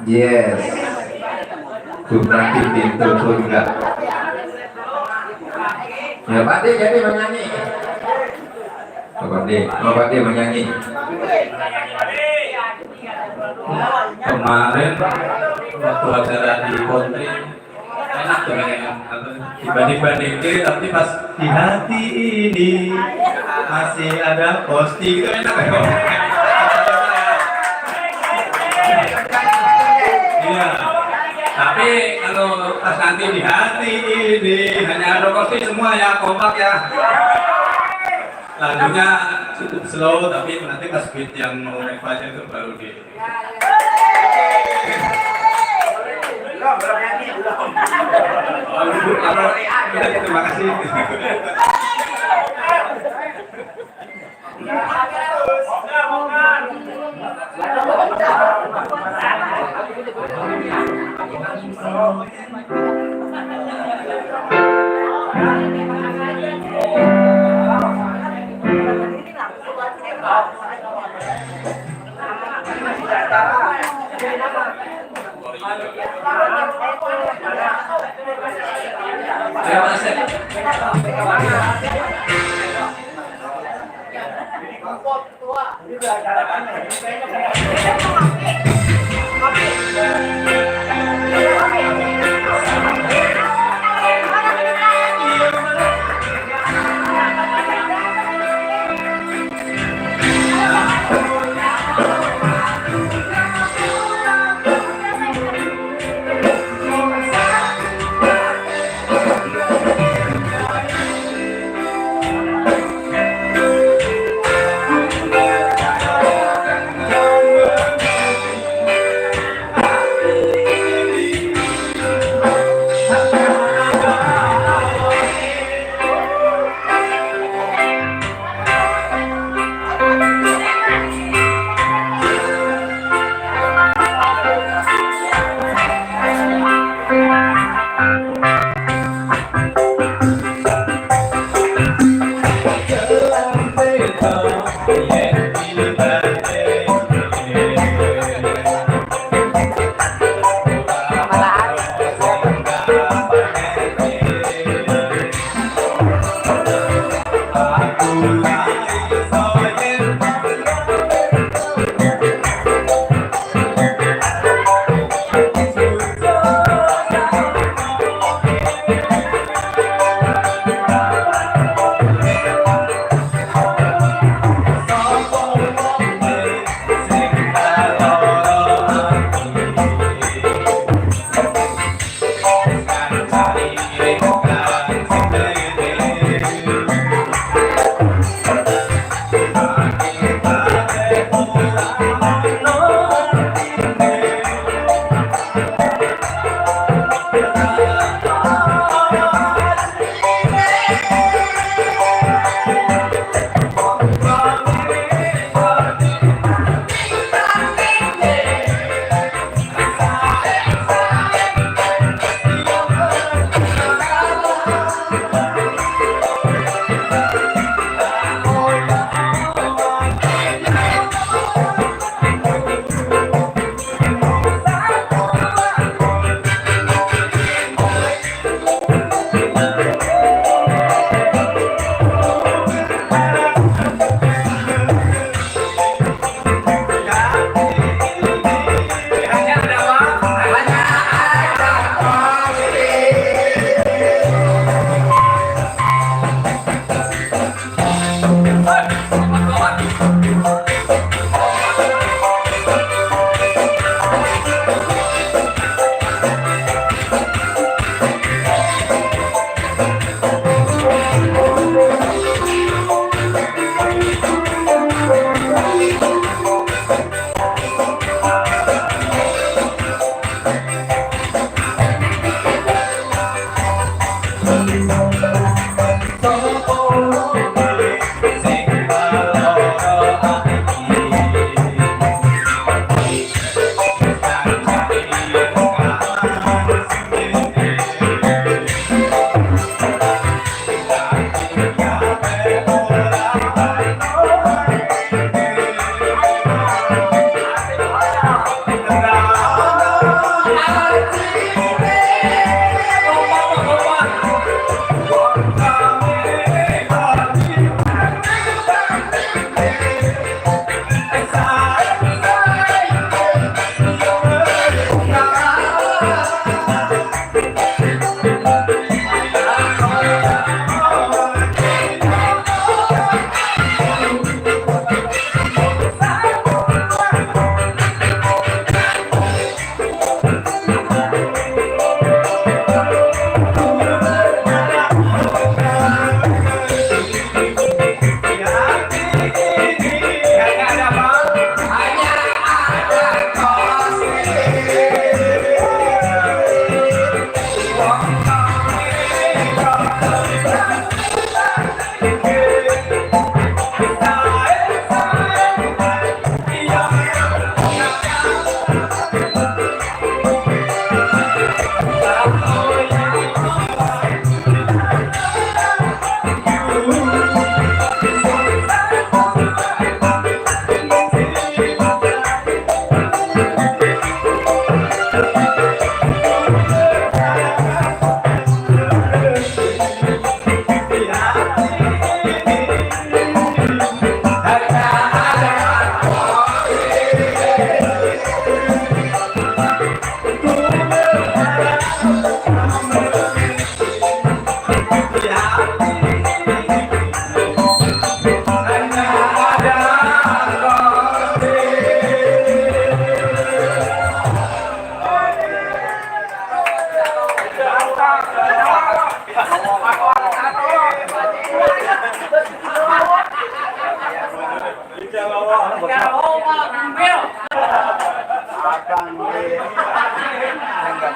Yes. Berarti pintu surga. Ya Pak D jadi menyanyi. Pak D menyanyi. Kemarin waktu acara di Kontri enak tuh dibanding-bandingin, tapi pas di hati ini masih ada posting itu enak ya. Iya, tapi kalau pas nanti di hati ini hanya ada posting semua ya, kompak ya. Lagunya cukup slow, tapi nanti pas beat yang mau aja itu baru di terima kasih. Terima kasih.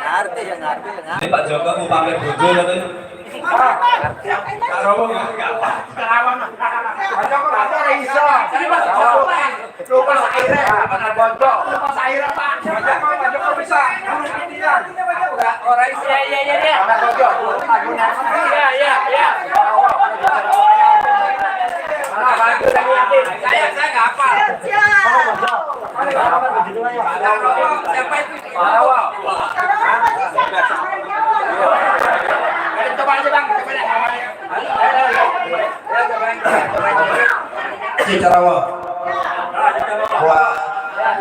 Ini Pak Joko mau pamer bojo katanya. Karo wong enggak apa. Bocok kok ada iso. Lupa saire, bener bocok. Lupa saire, Pak. Bocok kok bisa. Ora iso. Iya. Bener bocok. Iya. Saya enggak hafal. Siapa itu? Coba aja Bang, coba deh. Cicarawa. Buat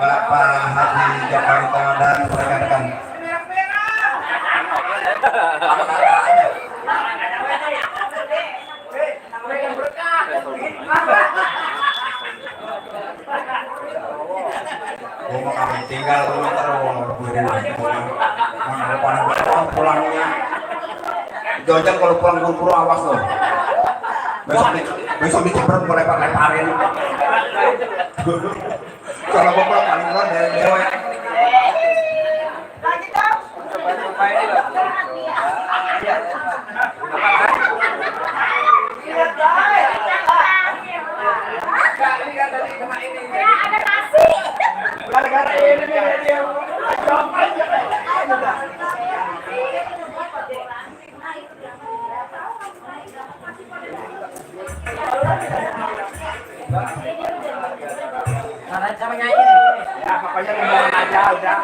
Bapak Haji Jakarta dan rekan-rekan. Mau kami tinggal pulangnya. Jangan kalau pulang buru-buru awas loh. Besok dicemprot gue leparin. Kalau gue pulang paling keluar dari dewa. Ada nasi. Gara-gara ini dia. Ya pokoknya ngomong aja udah.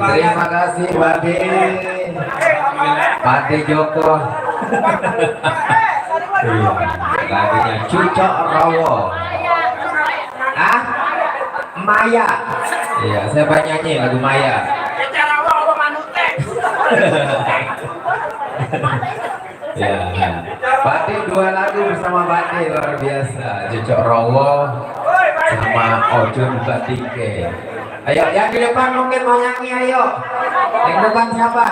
Terima kasih Bade. Bade Joko. Iya, lagunya Cucok Rowo. Ah, Maya. Iya, saya banyak nyanyi lagu Maya. Ya, Bade 2 lagu bersama Bade luar biasa. Cucok Rowo sama Ojun Batike. Ayo, yang di depan mungkin mau nyanyi, ayo. Yang depan siapa?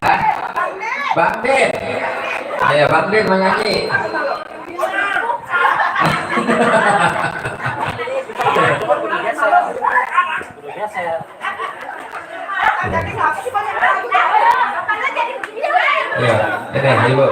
Hah? Bang Din. Ayo, Bang Din mau nyanyi. Iya, ini Ibu.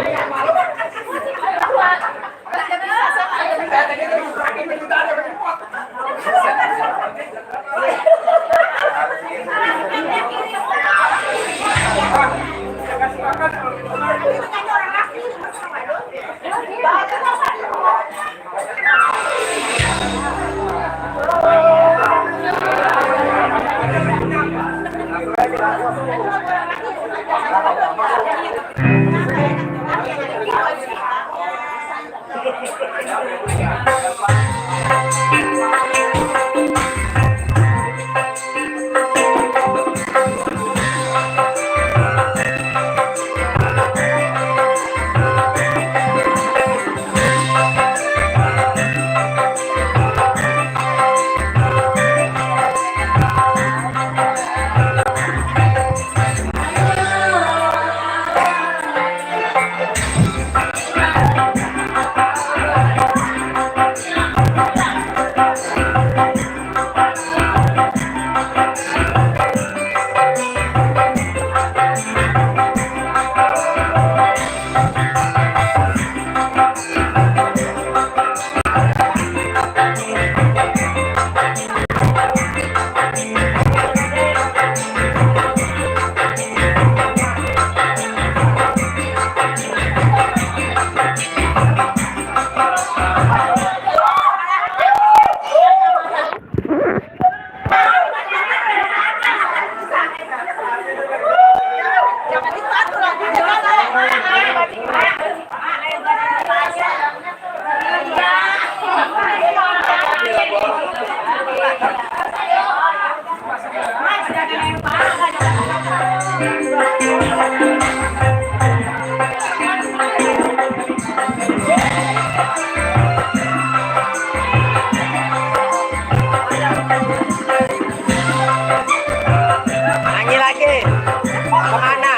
Nyanyi lagi. Kemana?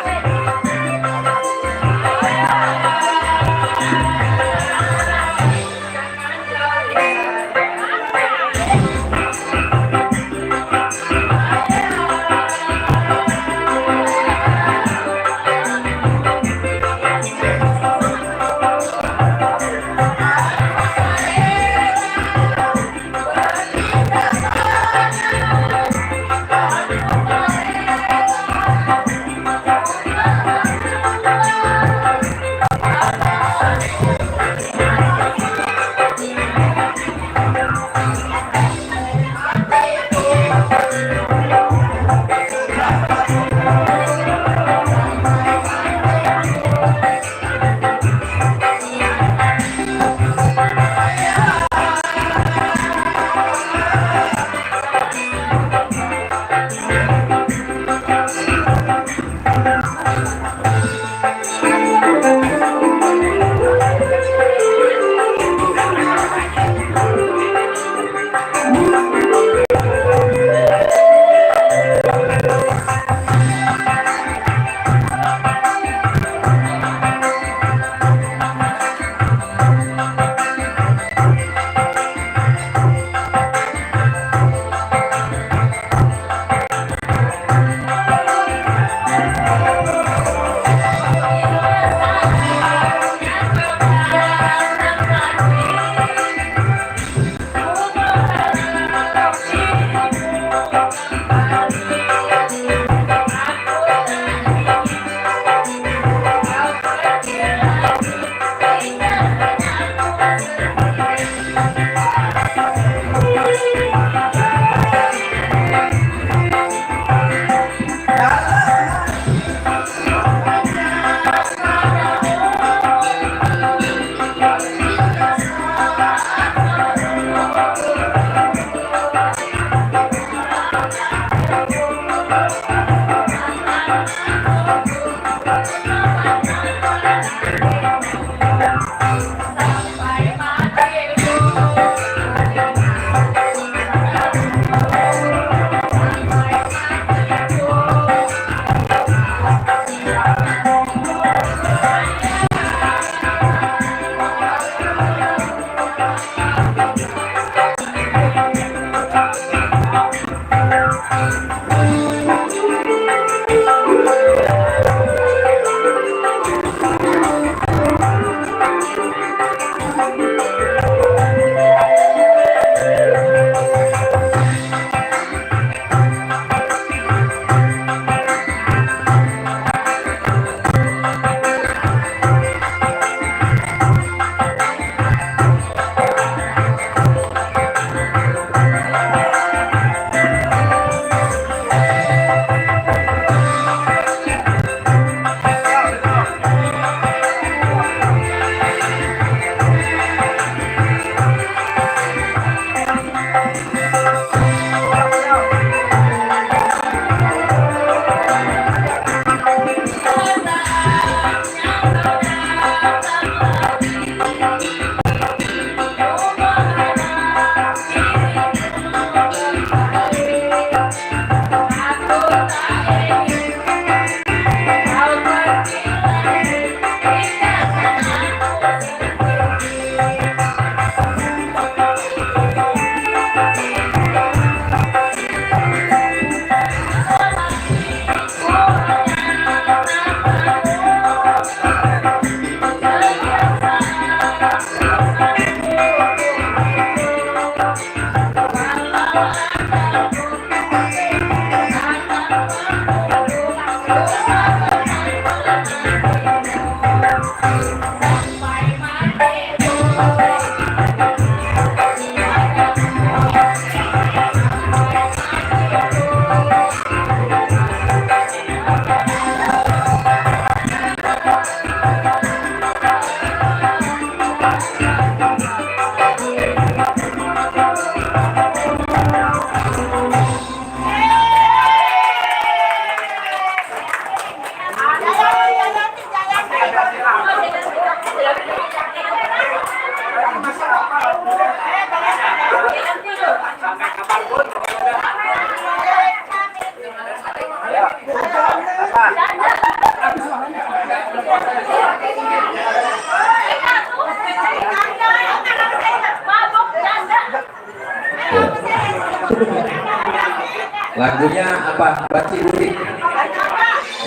Lagunya apa? Baci Burik.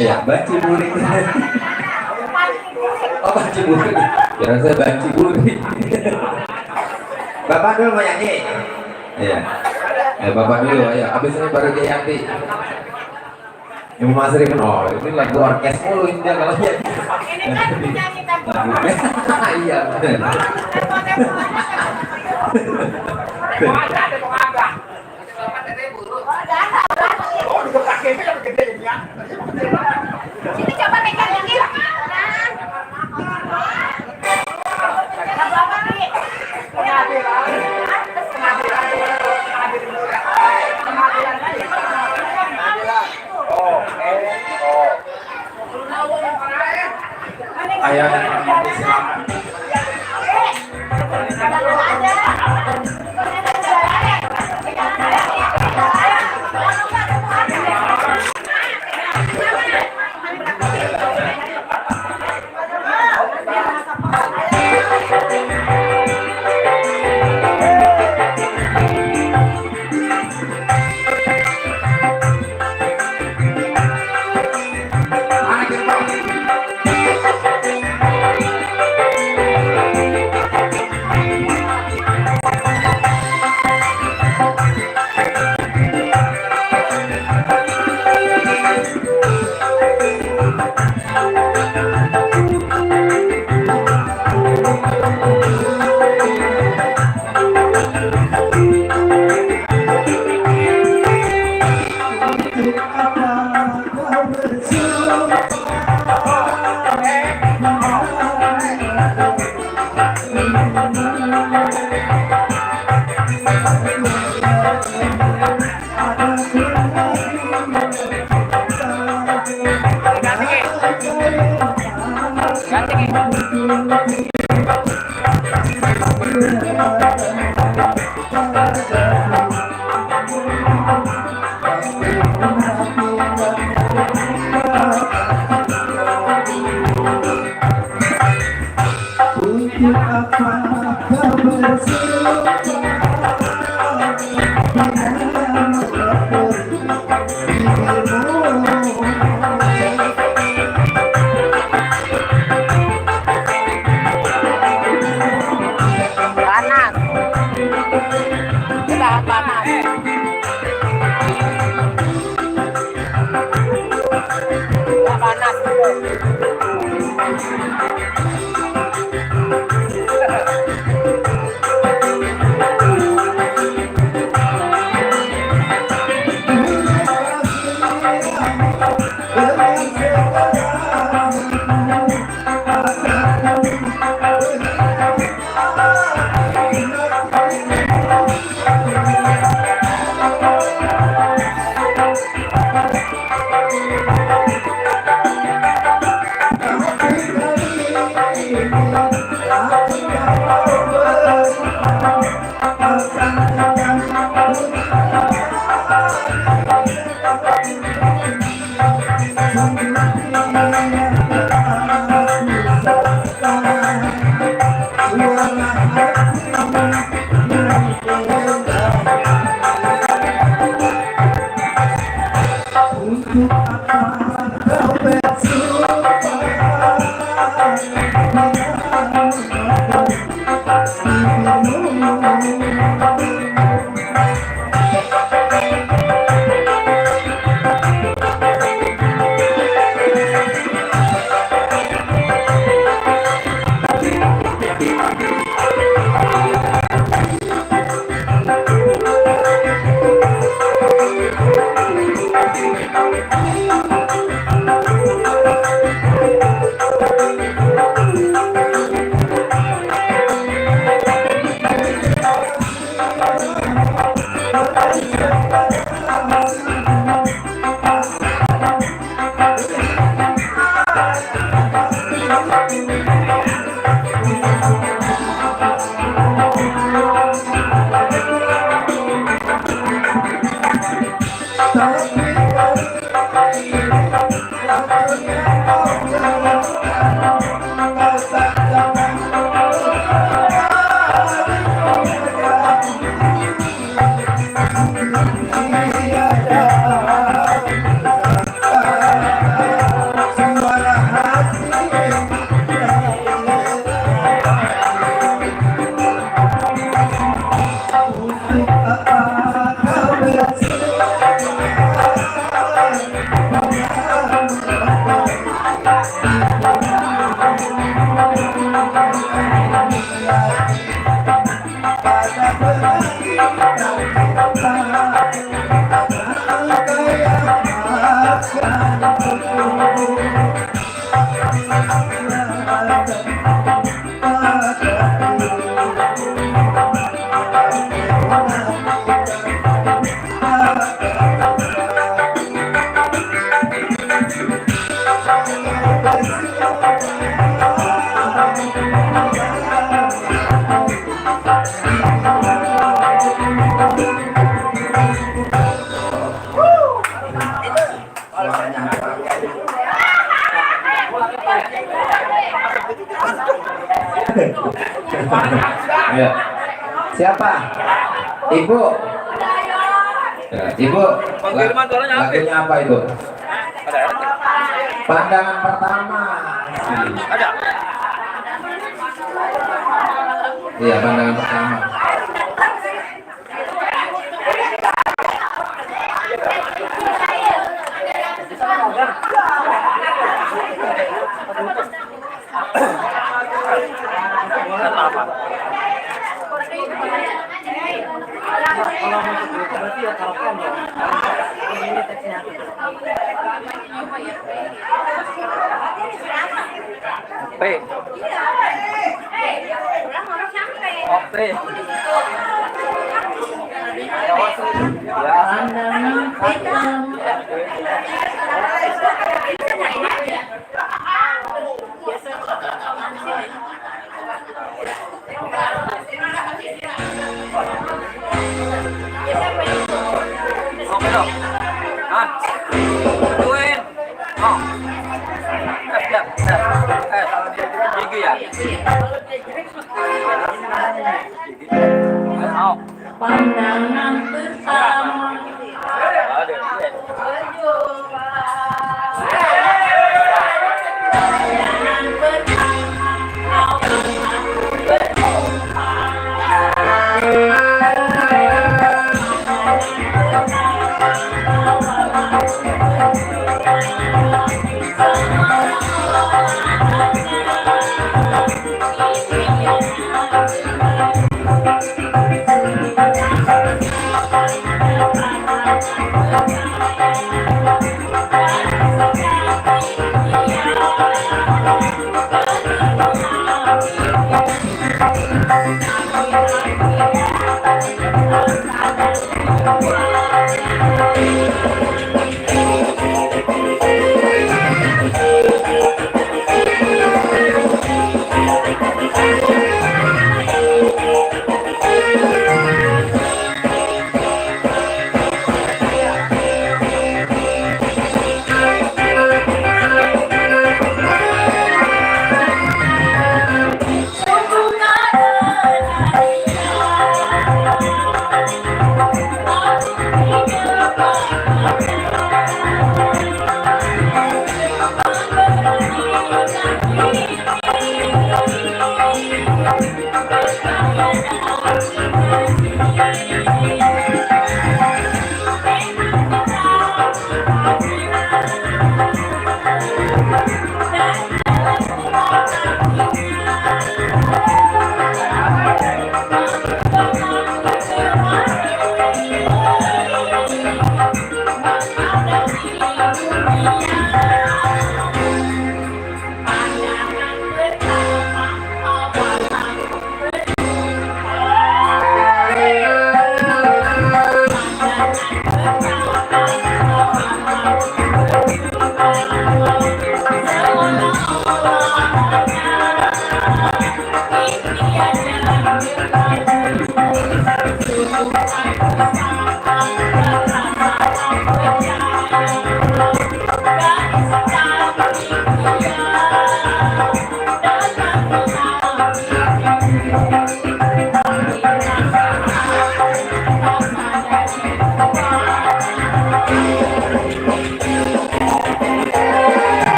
Iya, Baci Burik. Oh, Baci Burik. Kira saya Baci Burik. Bapak dulu mau nyanyi. Iya. Bapak dulu, ayo. Abis ini baru dia Yanti. Ibu Mas Riven, oh ini lagu orkes mulu ini dia kalau nyanyi. Ini kan penyanyi tempo. Iya, benar. Sini coba pegang ini. Ayah dan Mami silakan. Ya. Siapa? Ibu. Ya, Ibu. Lagunya apa itu? Pandangan pertama. Ada. Iya, pandangan pertama. Pandangan pertama.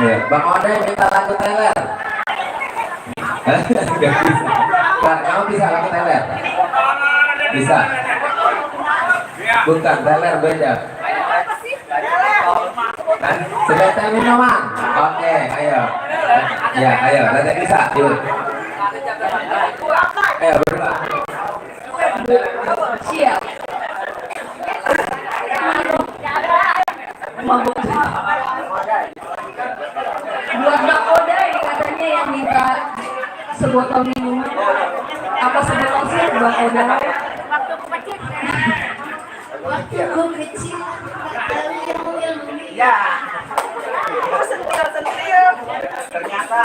Ya, Bang Ode minta lagu teler. Gak bisa. Bang, kamu bisa lagu teler? Bisa. Bukan teler beda. Sedotan minuman. Oke, ayo. Ya, ayo. Nanti bisa. Yuk. Ayo berdua. Siap. Buat Bang Odai katanya yang minta sebotol minuman. Apa sebotol sih Bang Odai? Waktu kecil. Ya. Sentil. Ternyata.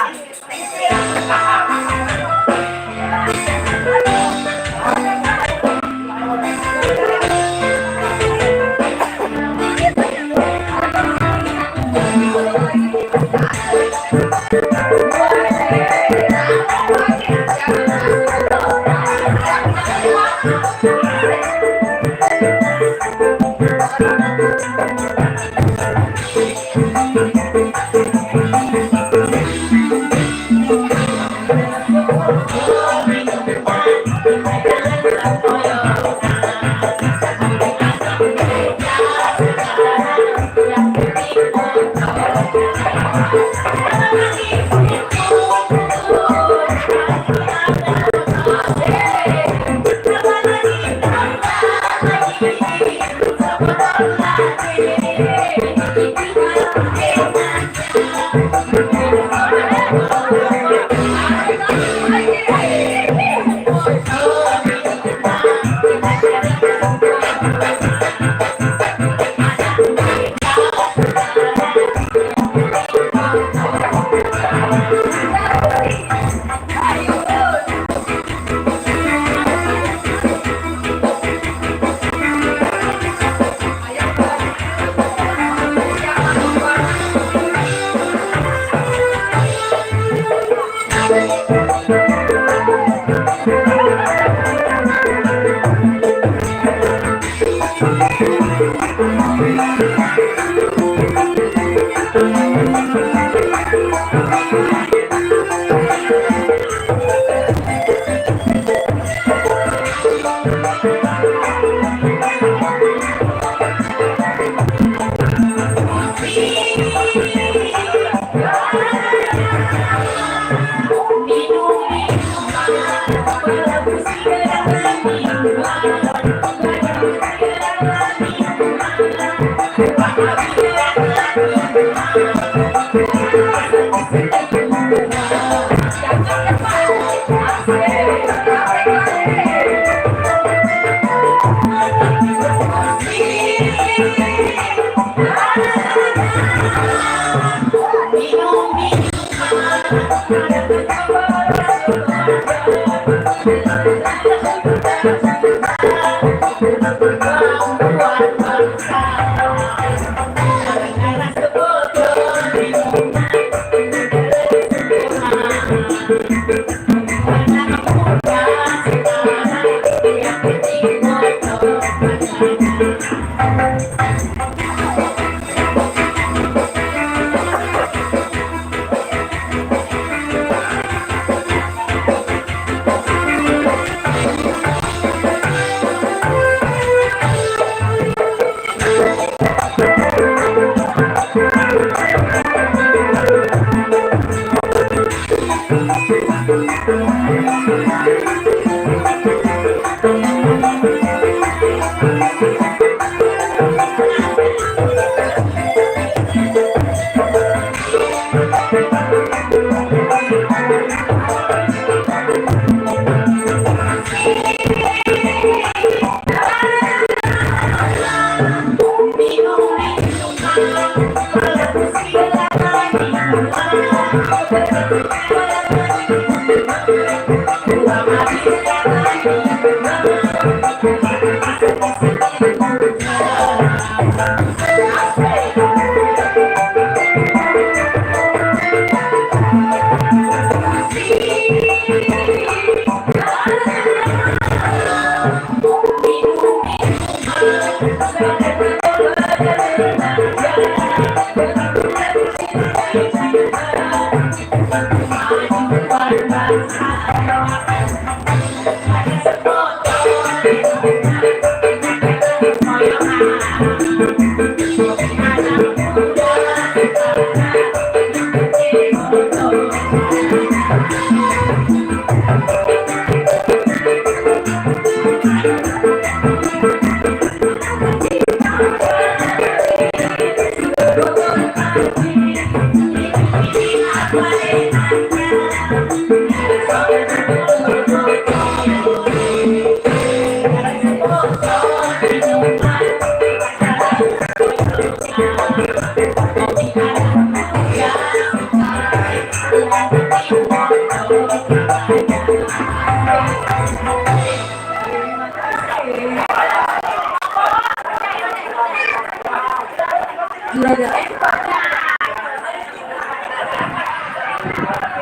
Juragan Empang.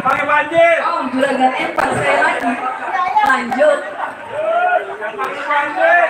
Pakai banjir. Oh, Juragan Empang saya lagi. Lanjut. Pakai banjir.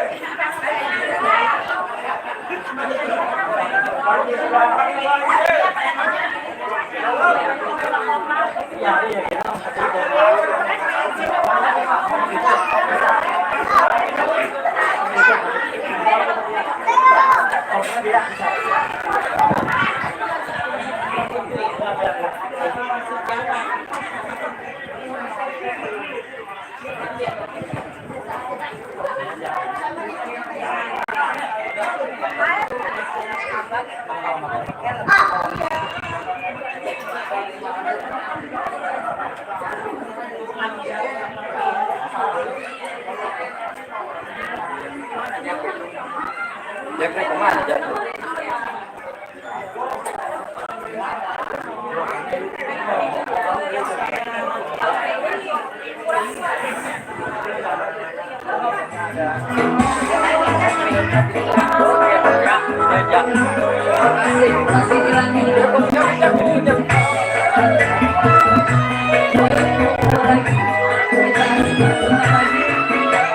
Masih dilanjut.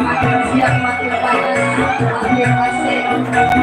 Makin siang makin panas, makin asik. Tapi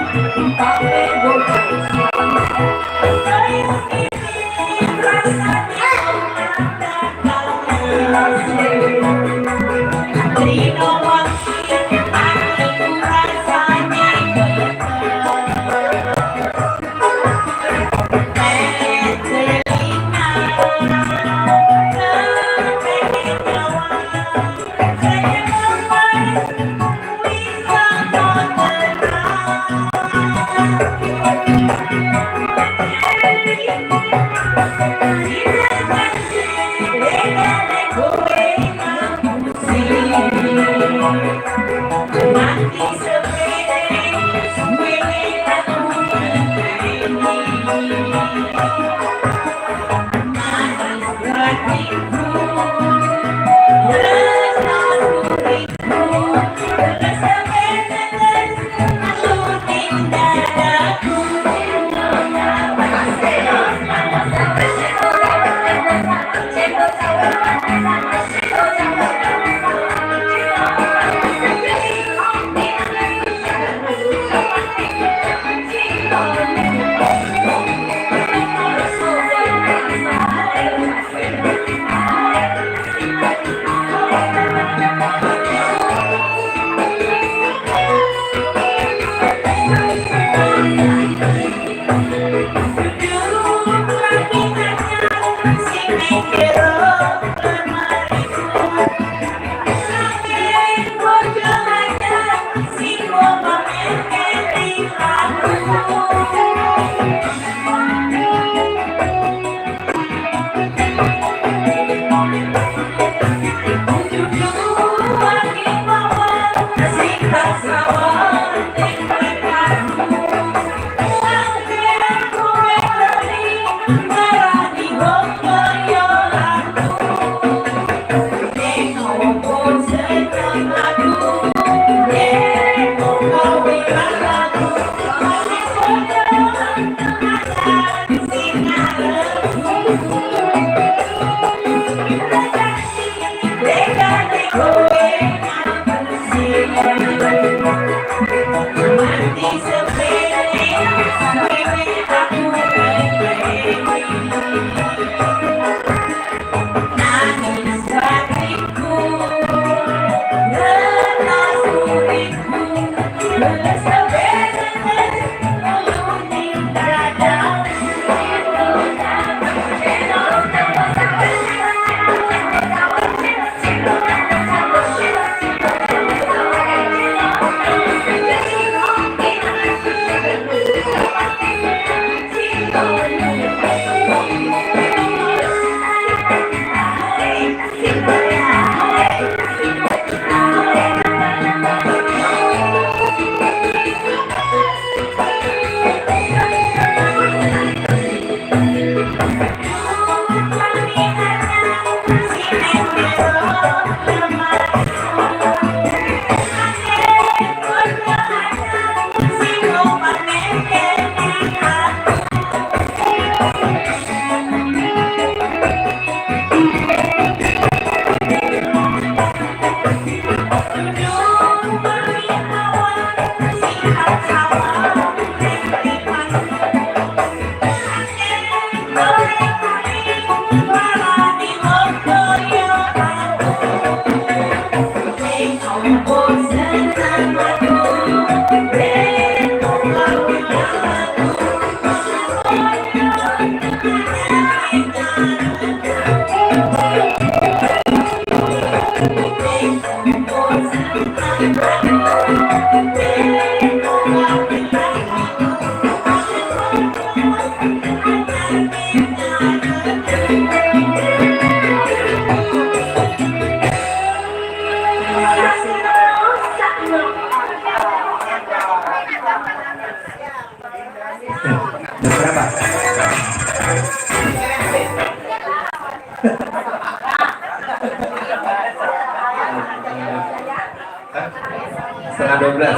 Setengah 12.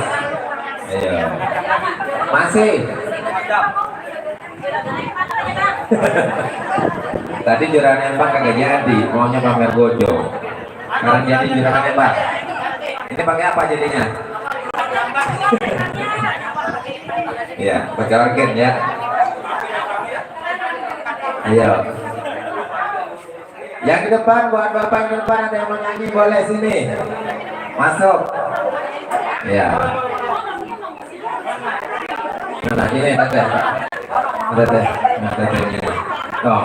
Ayo. Masih. Tadi juragan nembak kagak jadi, maunya pamer gojo. Sekarang jadi juragan nembak. Ini pakai apa jadinya? Iya, pakai organ ya. Ayo. Yang di depan, buat bapak yang di depan ada yang mau nyanyi boleh sini. Masuk. Ya. Nah, ini tante. Tante. Nah, tante ini. Oh.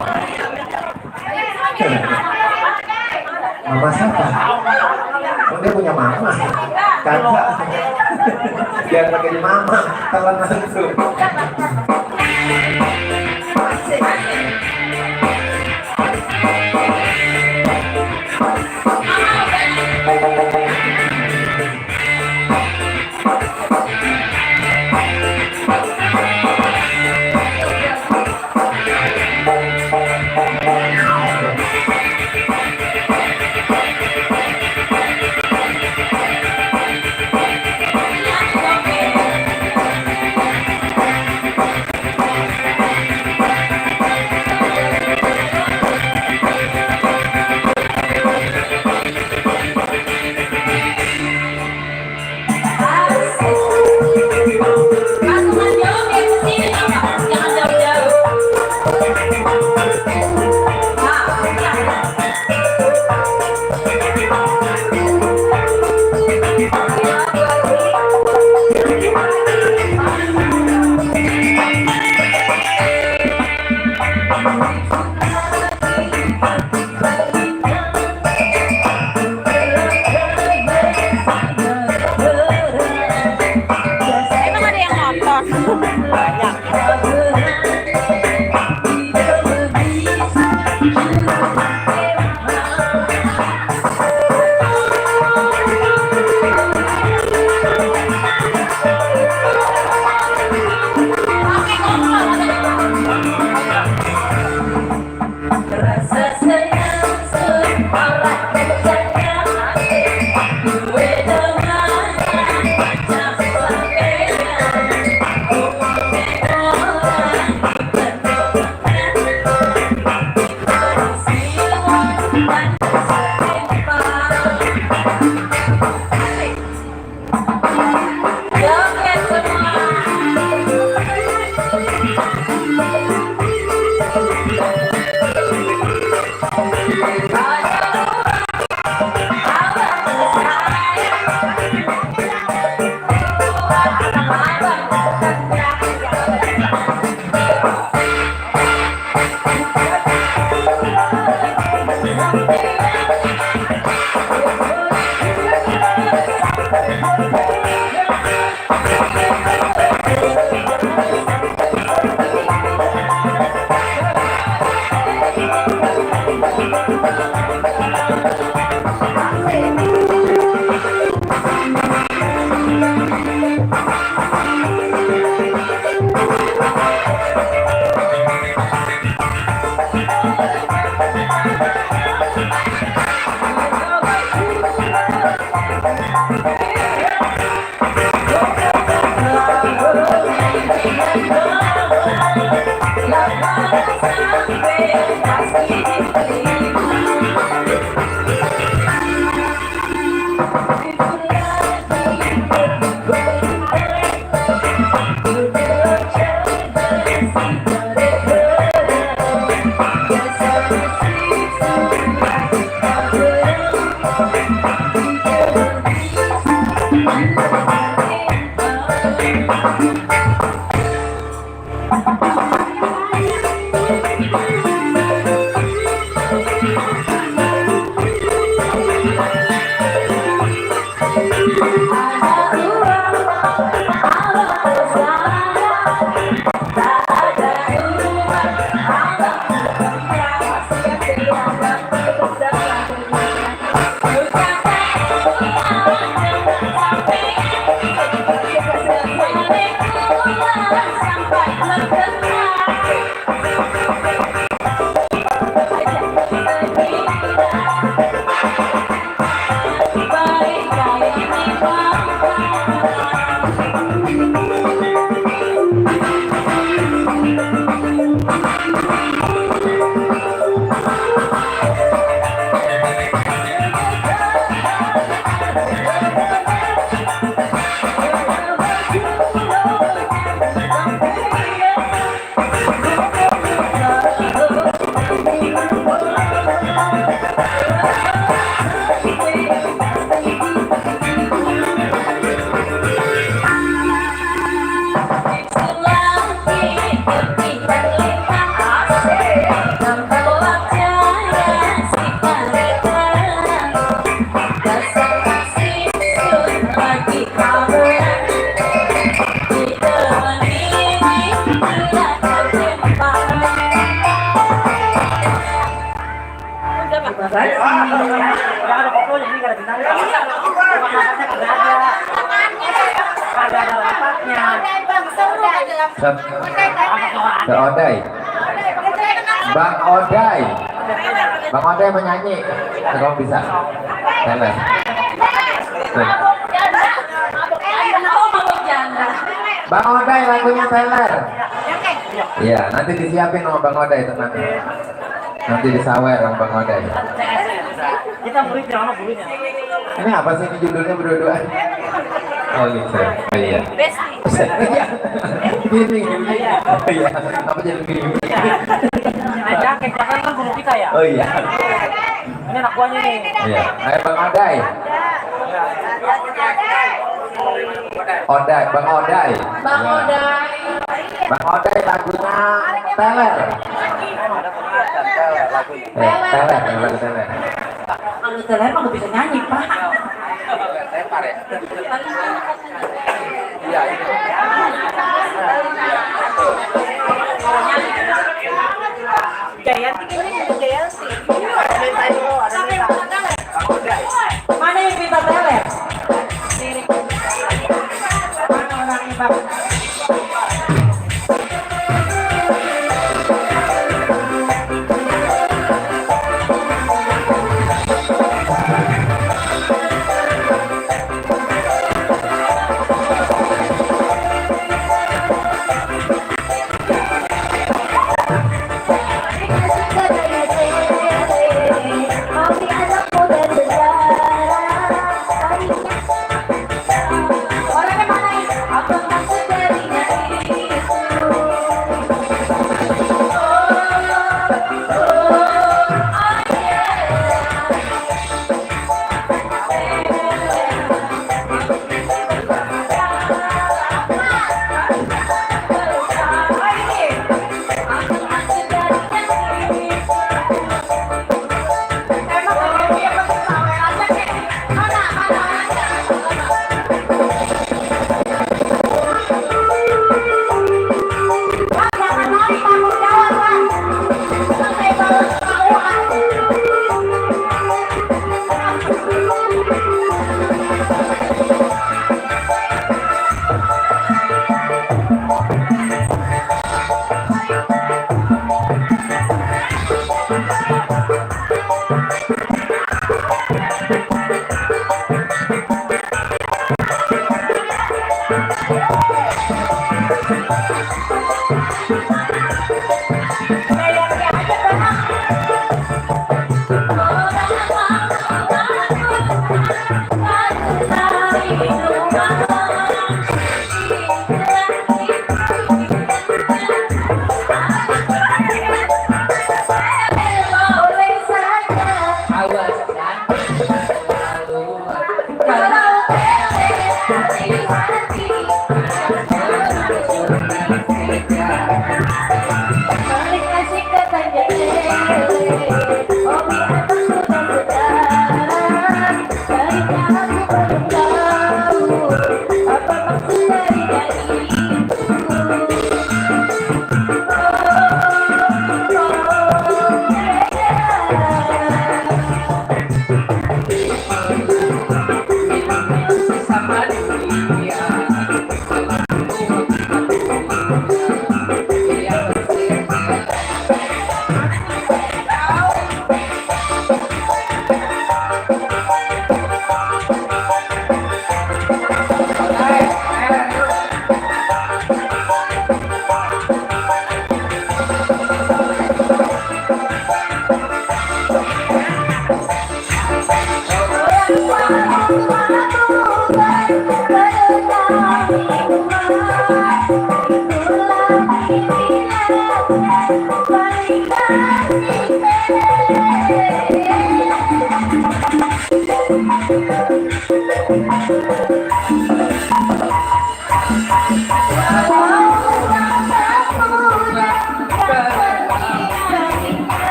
Mama siapa? Oh, dia punya mama. Kagak. Biar pakai di mama, kalau langsung. Nggak ada fotonya, ini nggak ada bintangnya. Kagak ada lampaknya. Bang Odai. Bang Odai. Bang Odai menyanyi. Kamu bisa. Teler. Bang Odai lagunya Teler. Iya, nanti disiapin sama Bang Odai teman. Nanti disawer sama Bang Odai. Kita murid yang mana gurunya? Ini apa sih ini judulnya berdua-dua? Oh gitu. Oh iya. Iya. Gini. Iya. Apa jadi gini? Nah, jaket jangan kan guru kita ya. Oh iya. Ini anak buahnya nih. Iya. Ayo Bang Odai. Odai, Bang Odai. Bang Odai. Bang Odai lagunya Teler. Teler, lagu Teler. Kalau teler mah nggak bisa nyanyi, Pak. Mana yang pintar teler? Mana orangnya, Bang?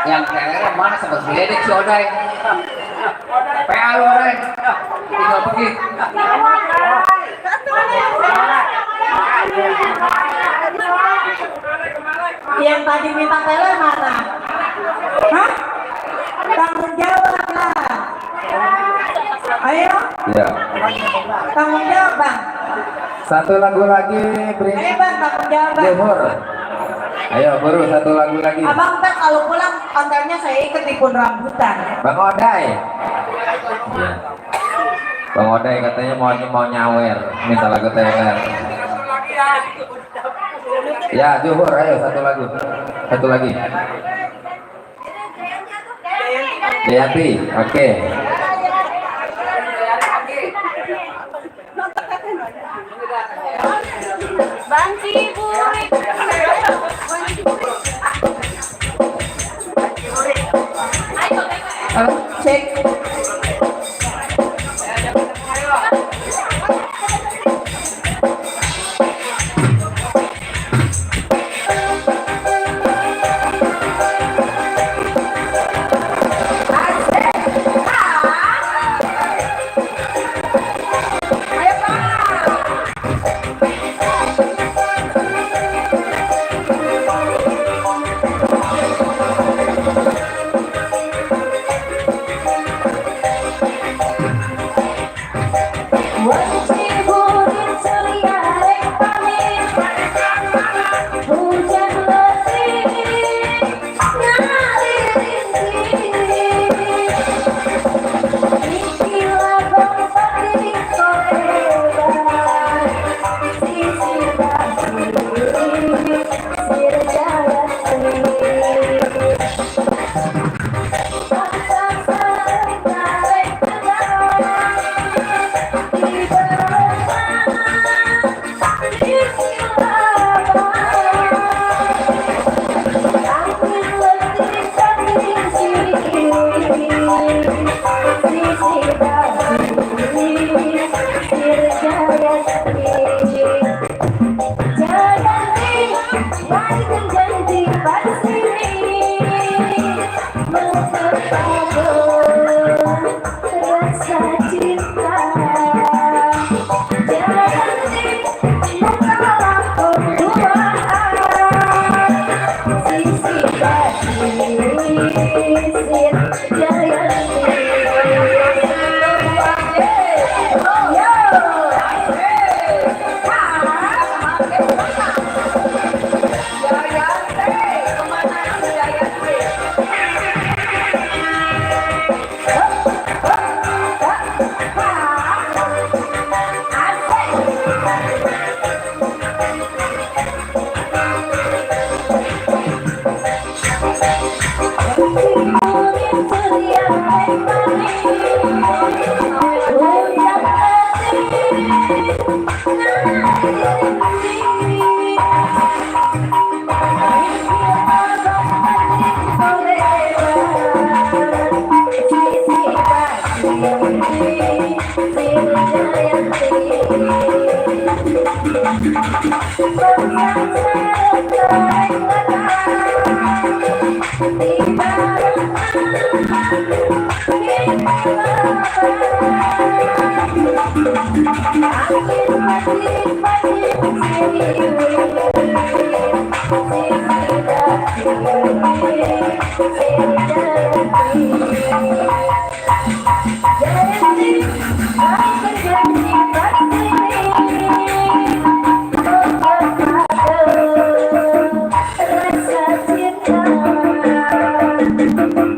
Yang kere mana sama geledek si Odai. PA lu Odai. Tinggal pergi. Yang tadi minta tele mana? Hah? Tanggung jawab lah. Ayo, Ya. tanggung jawab bang. Satu lagu lagi, beri Ayo bang, tanggung jawab bang. Zuhur. Ayo, baru satu lagu lagi. Abang ntar kalau pulang kontennya saya ikut tikun rambutan. Bang Odai. Ya. Bang Odai katanya mau nyawer, minta lagu teler. Ya, Zuhur, ayo satu lagu. Satu lagi. Jayanti, oke. Banci burik. Cek.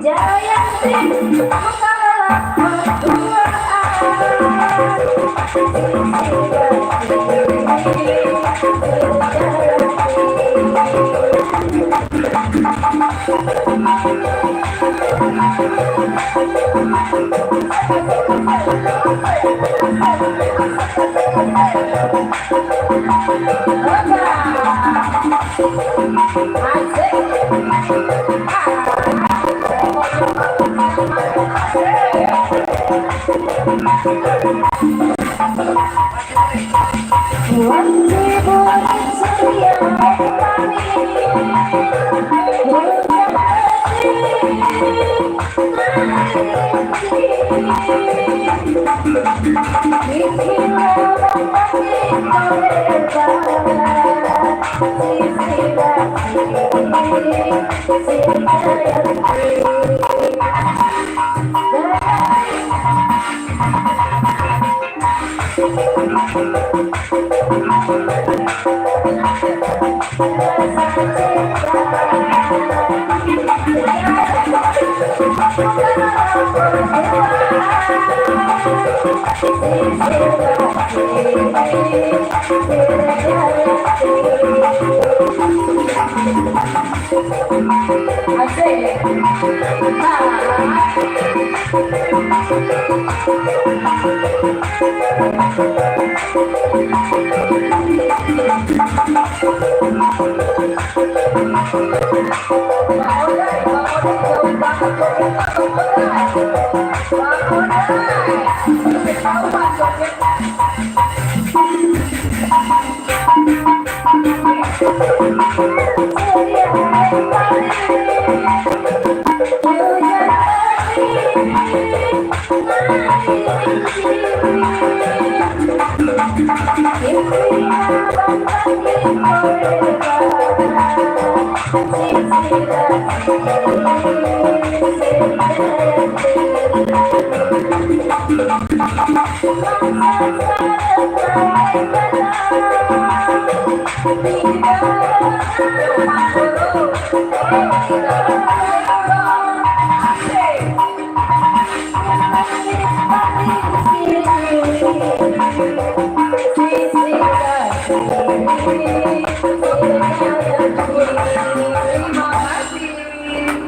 Jaya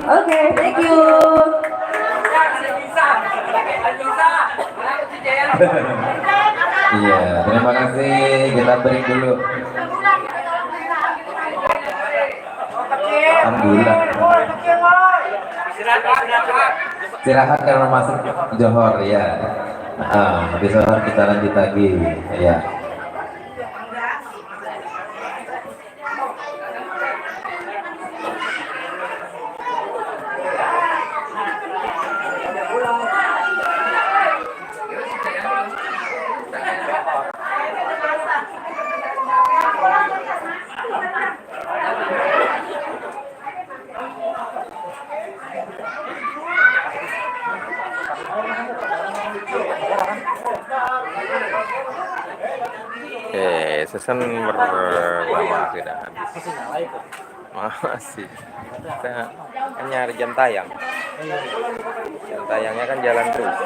Oke, thank you. Iya, terima kasih. Kita break dulu. Alhamdulillah. Istirahat karena masuk Johor ya. Habis Johor kita lanjut lagi ya. Season pertama sudah habis. Masih kita kan nyari jam tayang. Jam tayangnya kan jalan terus.